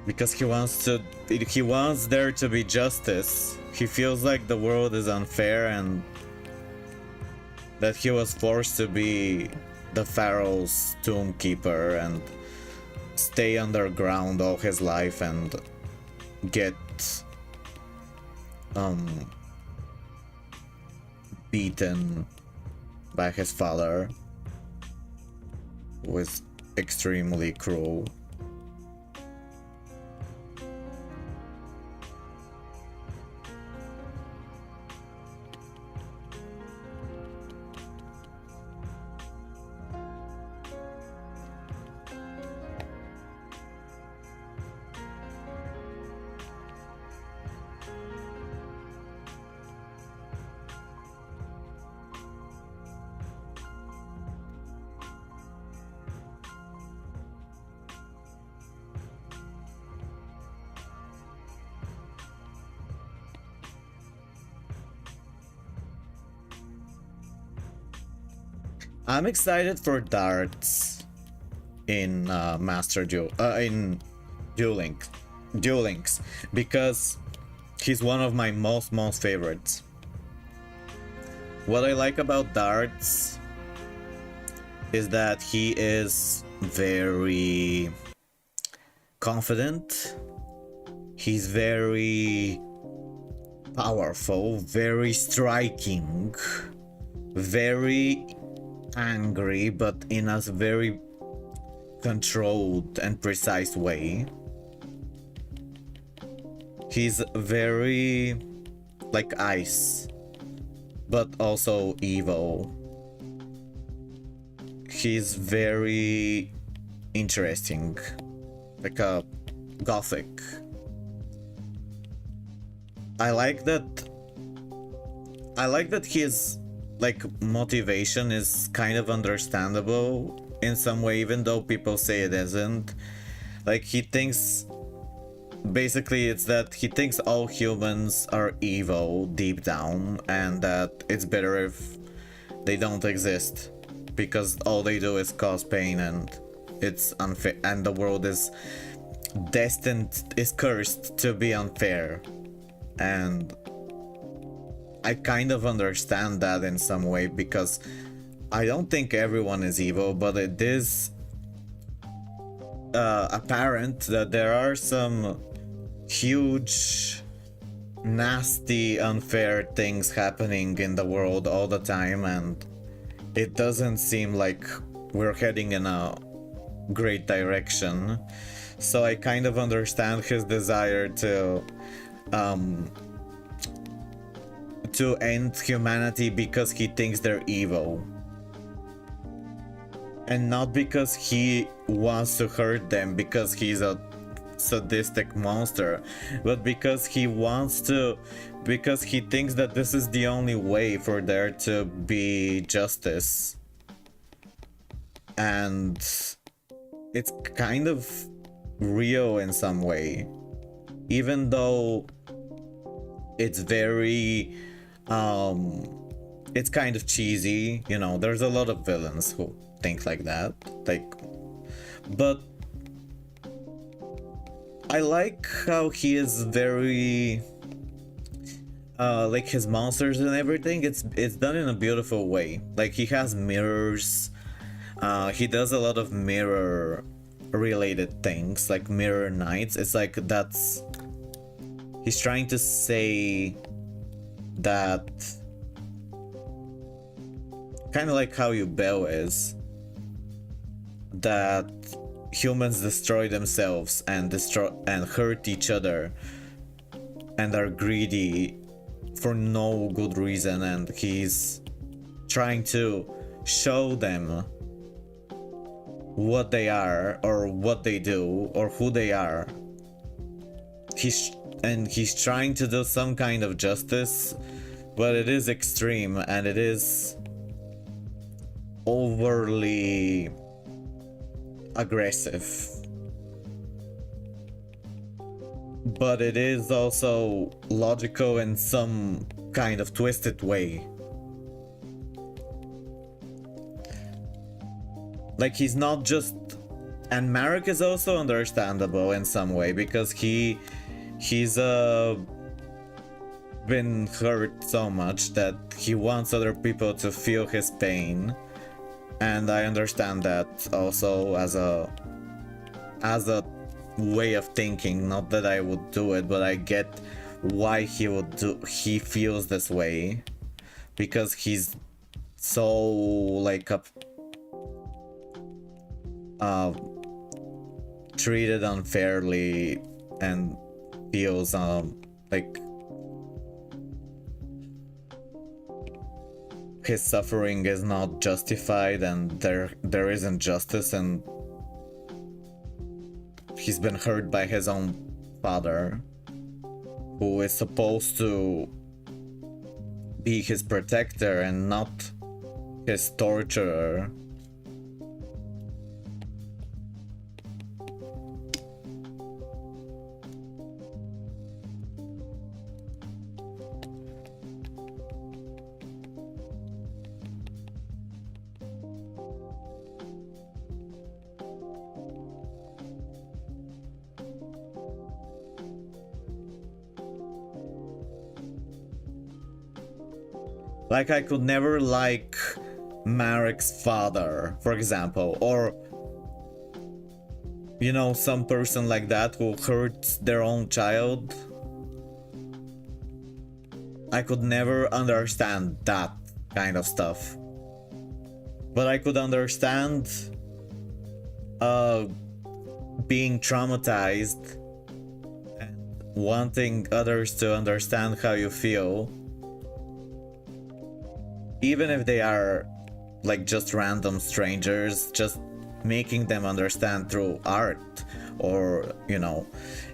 Because he wants there to be justice. He feels like the world is unfair and that he was forced to be the pharaoh's tomb keeper and stay underground all his life and get beaten by his father, who is extremely cruel. I'm excited for darts in in Duel Links, because he's one of my most favorites. What I like about darts is that he is very confident. He's very powerful, very striking, very angry, but in a very controlled and precise way. He's very like ice, but also evil. He's very interesting, like a gothic. I like that his like motivation is kind of understandable in some way, even though people say it isn't. Like, he thinks, basically it's that he thinks all humans are evil deep down, and that it's better if they don't exist, because all they do is cause pain, and it's unfair, and the world is cursed to be unfair. And I kind of understand that in some way, because I don't think everyone is evil, but it is apparent that there are some huge, nasty, unfair things happening in the world all the time, and it doesn't seem like we're heading in a great direction. So I kind of understand his desire to end humanity, because he thinks they're evil, and not because he wants to hurt them because he's a sadistic monster, but because he thinks that this is the only way for there to be justice. And it's kind of real in some way, even though it's very it's kind of cheesy, you know. There's a lot of villains who think like that, but I like how he is very like his monsters and everything, it's done in a beautiful way. Like, he has mirrors, he does a lot of mirror related things, like mirror knights. It's like he's trying to say that, kind of like how Yugioh is, that humans destroy themselves and hurt each other and are greedy for no good reason, and he's trying to show them what they are, or what they do, or who they are. He's trying to do some kind of justice but it is extreme and it is overly aggressive. But it is also logical in some kind of twisted way. Like, he's not just... And Marek is also understandable in some way, because he's been hurt so much that he wants other people to feel his pain. And I understand that also as a way of thinking. Not that I would do it, but I get why he feels this way, because he's so like treated unfairly and feels like his suffering is not justified and there isn't justice, and he's been hurt by his own father, who is supposed to be his protector and not his torturer. Like, I could never like Marek's father, for example, or, you know, some person like that who hurts their own child. I could never understand that kind of stuff. But I could understand being traumatized and wanting others to understand how you feel. Even if they are like just random strangers, just making them understand through art, or, you know,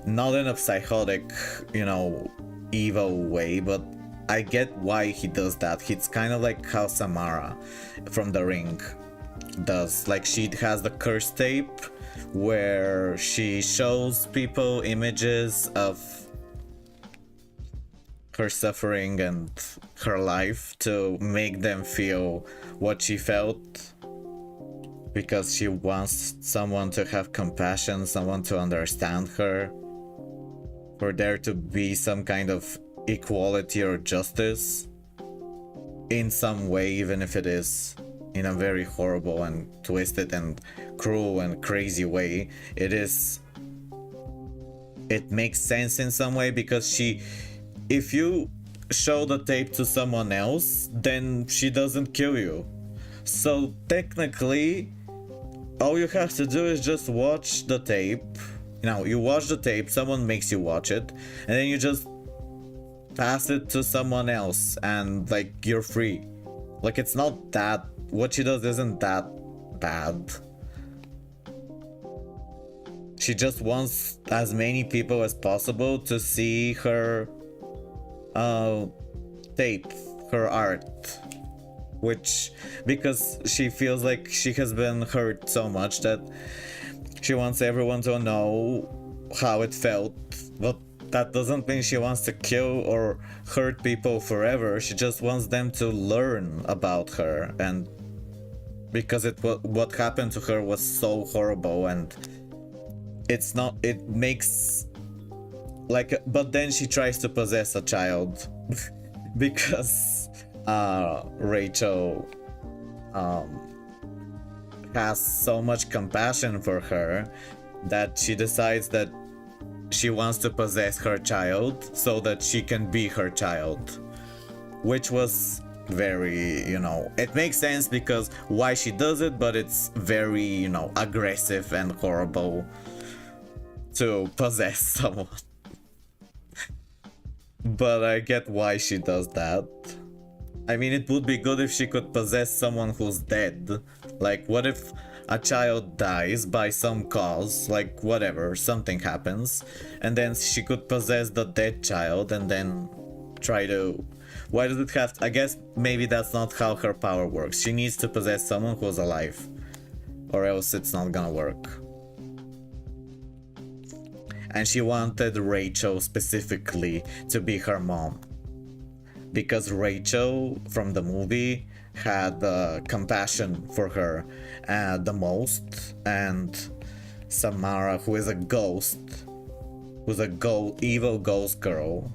not in a psychotic, you know, evil way, but I get why he does that. It's kind of like how Samara from The Ring does. Like, she has the curse tape where she shows people images of her suffering and her life to make them feel what she felt, because she wants someone to have compassion, someone to understand her, for there to be some kind of equality or justice in some way, even if it is in a very horrible and twisted and cruel and crazy way. It makes sense in some way, because if you show the tape to someone else, then she doesn't kill you. So technically, all you have to do is just watch the tape. You know, you watch the tape, someone makes you watch it, and then you just pass it to someone else, and like, you're free. Like, it's not that... What she does isn't that bad. She just wants as many people as possible to see her tape, her art, which, because she feels like she has been hurt so much that she wants everyone to know how it felt. But that doesn't mean she wants to kill or hurt people forever. She just wants them to learn about her, and because what happened to her was so horrible, and it makes like... But then she tries to possess a child because Rachel has so much compassion for her that she decides that she wants to possess her child so that she can be her child, which was very, you know, it makes sense because why she does it, but it's very, you know, aggressive and horrible to possess someone. But I get why she does that. I mean, it would be good if she could possess someone who's dead. Like, what if a child dies by some cause, like whatever, something happens, and then she could possess the dead child and then try to... Why does it have to... I guess maybe that's not how her power works. She needs to possess someone who's alive, or else it's not gonna work. And she wanted Rachel specifically to be her mom, because Rachel from the movie had compassion for her the most, and Samara, who is a ghost, who's a evil ghost girl,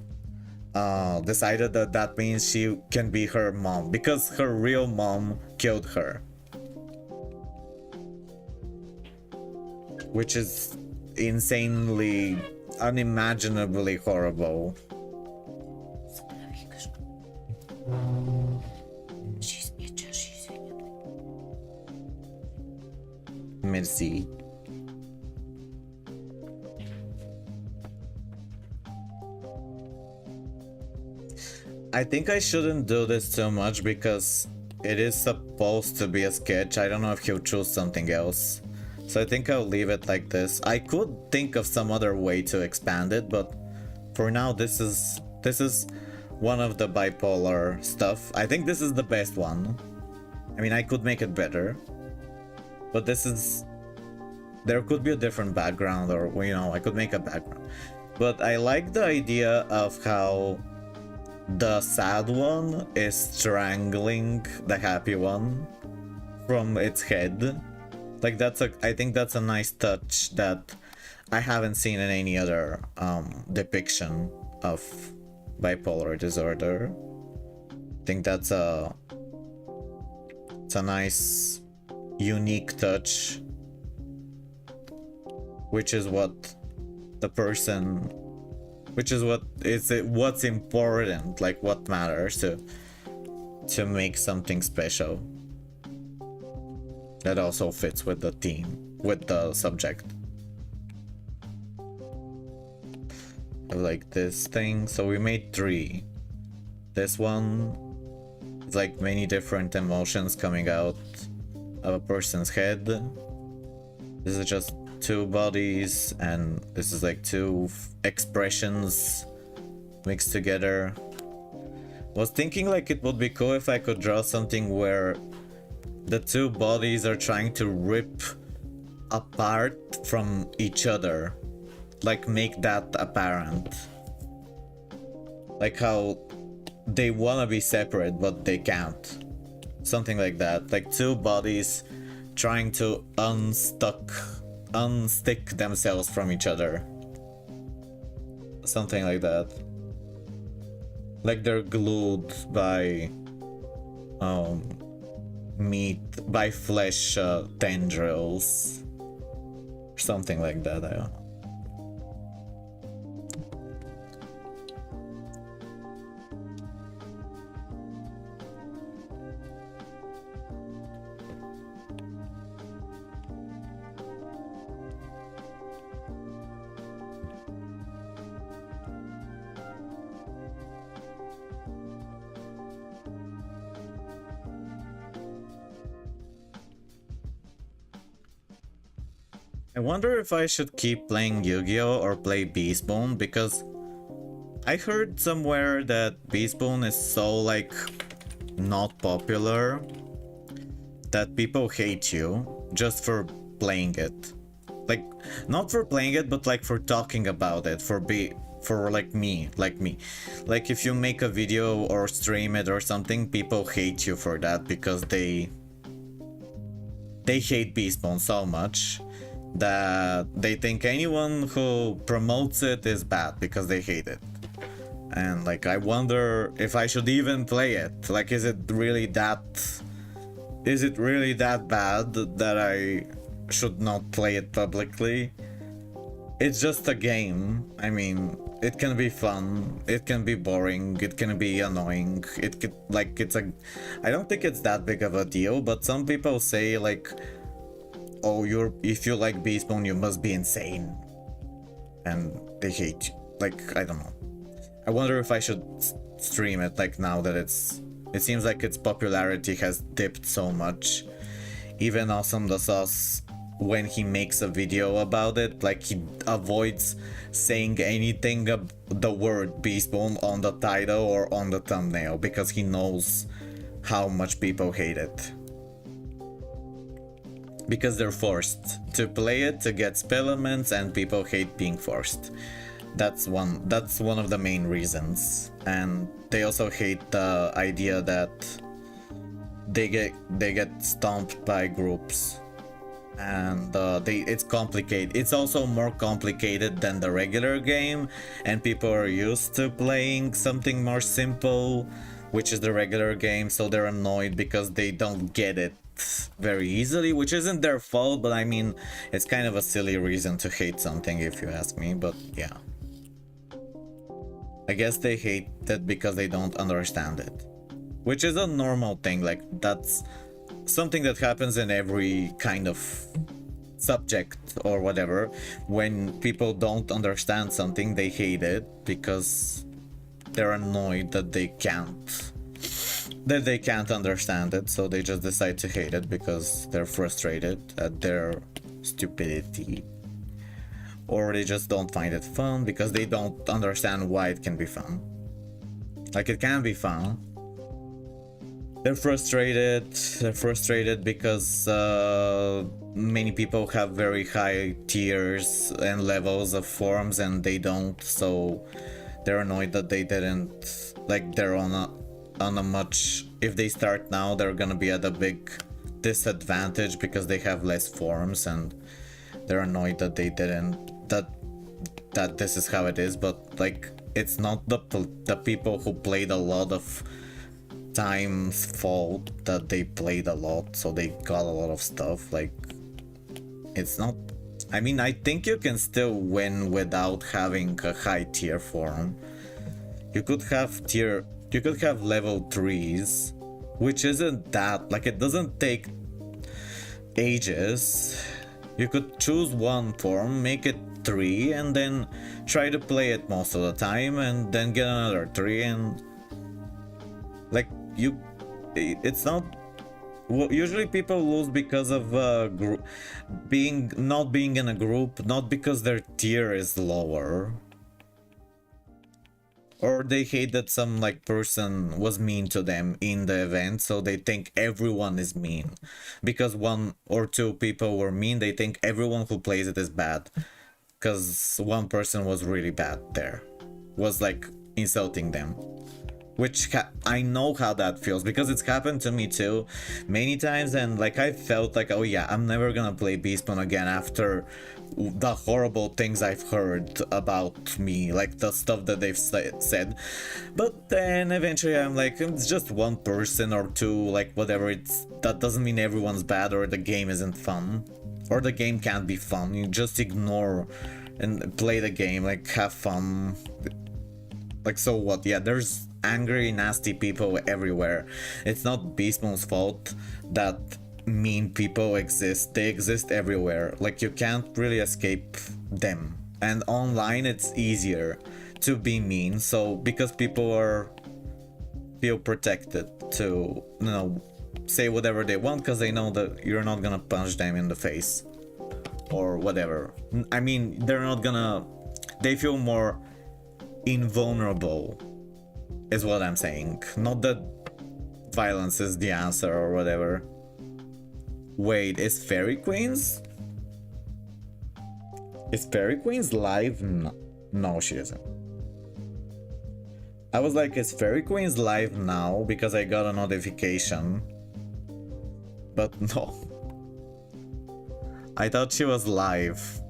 decided that that means she can be her mom, because her real mom killed her, which is insanely, unimaginably horrible. Merci. I think I shouldn't do this too much because it is supposed to be a sketch. I don't know if he'll choose something else. So I think I'll leave it like this. I could think of some other way to expand it, but for now this is one of the bipolar stuff. I think this is the best one. I mean, I could make it better, but this is... There could be a different background, or, you know, I could make a background. But I like the idea of how the sad one is strangling the happy one from its head. Like, that's a... I think that's a nice touch that I haven't seen in any other depiction of bipolar disorder. I think that's a... It's a nice, unique touch, which is what the person... Which is what is it, what's important, like what matters to make something special that also fits with the theme, with the subject. Like this thing, so we made 3. This one is like many different emotions coming out of a person's head. This is just 2 bodies, and this is like 2 expressions mixed together. Was thinking like it would be cool if I could draw something where the 2 bodies are trying to rip apart from each other, like make that apparent, like how they want to be separate but they can't, something like that, like 2 bodies trying to unstick themselves from each other, something like that, like they're glued by meat, by flesh tendrils, something like that. I don't know. I wonder if I should keep playing Yu-Gi-Oh or play Beastbone, because I heard somewhere that Beastbone is so like not popular that people hate you just for playing it. Like, not for playing it, but like for talking about it, for like me. Like if you make a video or stream it or something, people hate you for that because they hate Beastbone so much that they think anyone who promotes it is bad because they hate it. And like, I wonder if I should even play it. Like, is it really that bad that I should not play it publicly? It's just a game. I mean, it can be fun, it can be boring, it can be annoying, it could, like, I don't think it's that big of a deal, but some people say like, oh, if you like Beastbone, you must be insane, and they hate you. Like, I don't know. I wonder if I should stream it, like, now that it seems like its popularity has dipped so much. Even Awesome the Sauce, when he makes a video about it, like, he avoids saying anything the word beast bomb on the title or on the thumbnail because he knows how much people hate it. Because they're forced to play it to get spell elements, and people hate being forced. That's one of the main reasons. And they also hate the idea that they get stomped by groups. And it's complicated. It's also more complicated than the regular game, and people are used to playing something more simple, which is the regular game, so they're annoyed because they don't get it very easily, which isn't their fault, but I mean, it's kind of a silly reason to hate something if you ask me, but yeah. I guess they hate it because they don't understand it, which is a normal thing. Like, that's something that happens in every kind of subject or whatever. When people don't understand something, they hate it because they're annoyed that they can't understand it, so they just decide to hate it because they're frustrated at their stupidity, or they just don't find it fun because they don't understand why it can be fun. Like, it can be fun. They're frustrated because many people have very high tiers and levels of forms and they don't, so they're annoyed that they didn't, like, they're on a much, if they start now, they're gonna be at a big disadvantage because they have less forms, and they're annoyed that they didn't, that this is how it is. But like, it's not the people who played a lot of time's fault that they played a lot, so they got a lot of stuff. Like, it's not, I mean, I think you can still win without having a high tier form. You could have level 3s, which isn't that, like, it doesn't take ages. You could choose one form, make it 3, and then try to play it most of the time, and then get another 3, and like, it's not, well, usually people lose because of not being in a group, not because their tier is lower, or they hate that some, like, person was mean to them in the event, so they think everyone is mean. Because 1 or 2 people were mean, they think everyone who plays it is bad, because one person was really bad there, was like insulting them. Which I know how that feels because it's happened to me too many times, and like, I felt like, oh yeah, I'm never gonna play Beastbone again after the horrible things I've heard about me, like the stuff that they've said. But then eventually I'm like, it's just one person or 2, like, whatever, that doesn't mean everyone's bad or the game isn't fun, or the game can't be fun. You just ignore and play the game, like, have fun. Like, so what? Yeah, there's angry, nasty people everywhere. It's not Beastbone's fault that mean people exist. They exist everywhere. Like, you can't really escape them. And online, it's easier to be mean. So, because people feel protected to, you know, say whatever they want because they know that you're not gonna punch them in the face or whatever. I mean, they feel more invulnerable, is what I'm saying. Not that violence is the answer or whatever. Wait, is Fairy Queens? Is Fairy Queens live? No, she isn't. I was like, is Fairy Queens live now? Because I got a notification. But no. I thought she was live.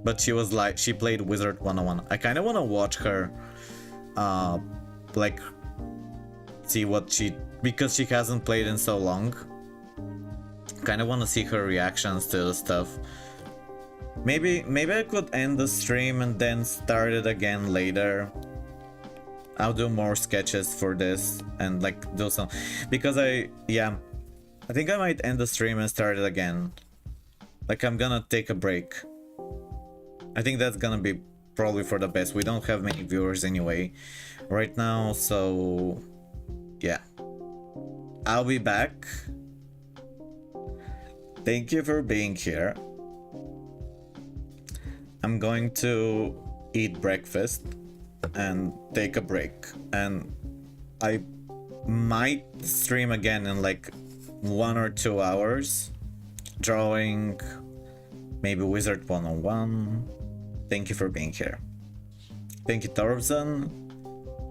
But she was like, she played Wizard101. I kind of want to watch her, like, see what because she hasn't played in so long. Kind of want to see her reactions to the stuff. Maybe I could end the stream and then start it again later. I'll do more sketches for this and like do some, because I think I might end the stream and start it again. Like, I'm gonna take a break. I think that's gonna be probably for the best. We don't have many viewers anyway right now, so yeah. I'll be back. Thank you for being here. I'm going to eat breakfast and take a break. And I might stream again in like 1 or 2 hours, drawing maybe Wizard101. Thank you for being here. Thank you, Torbzon,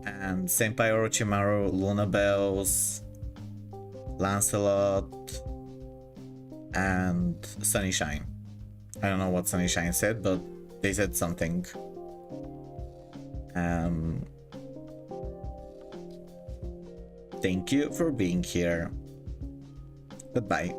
and Senpai Orochimaru, Luna Bells, Lancelot, and Sunnyshine. I don't know what Sunnyshine said, but they said something. Thank you for being here. Goodbye.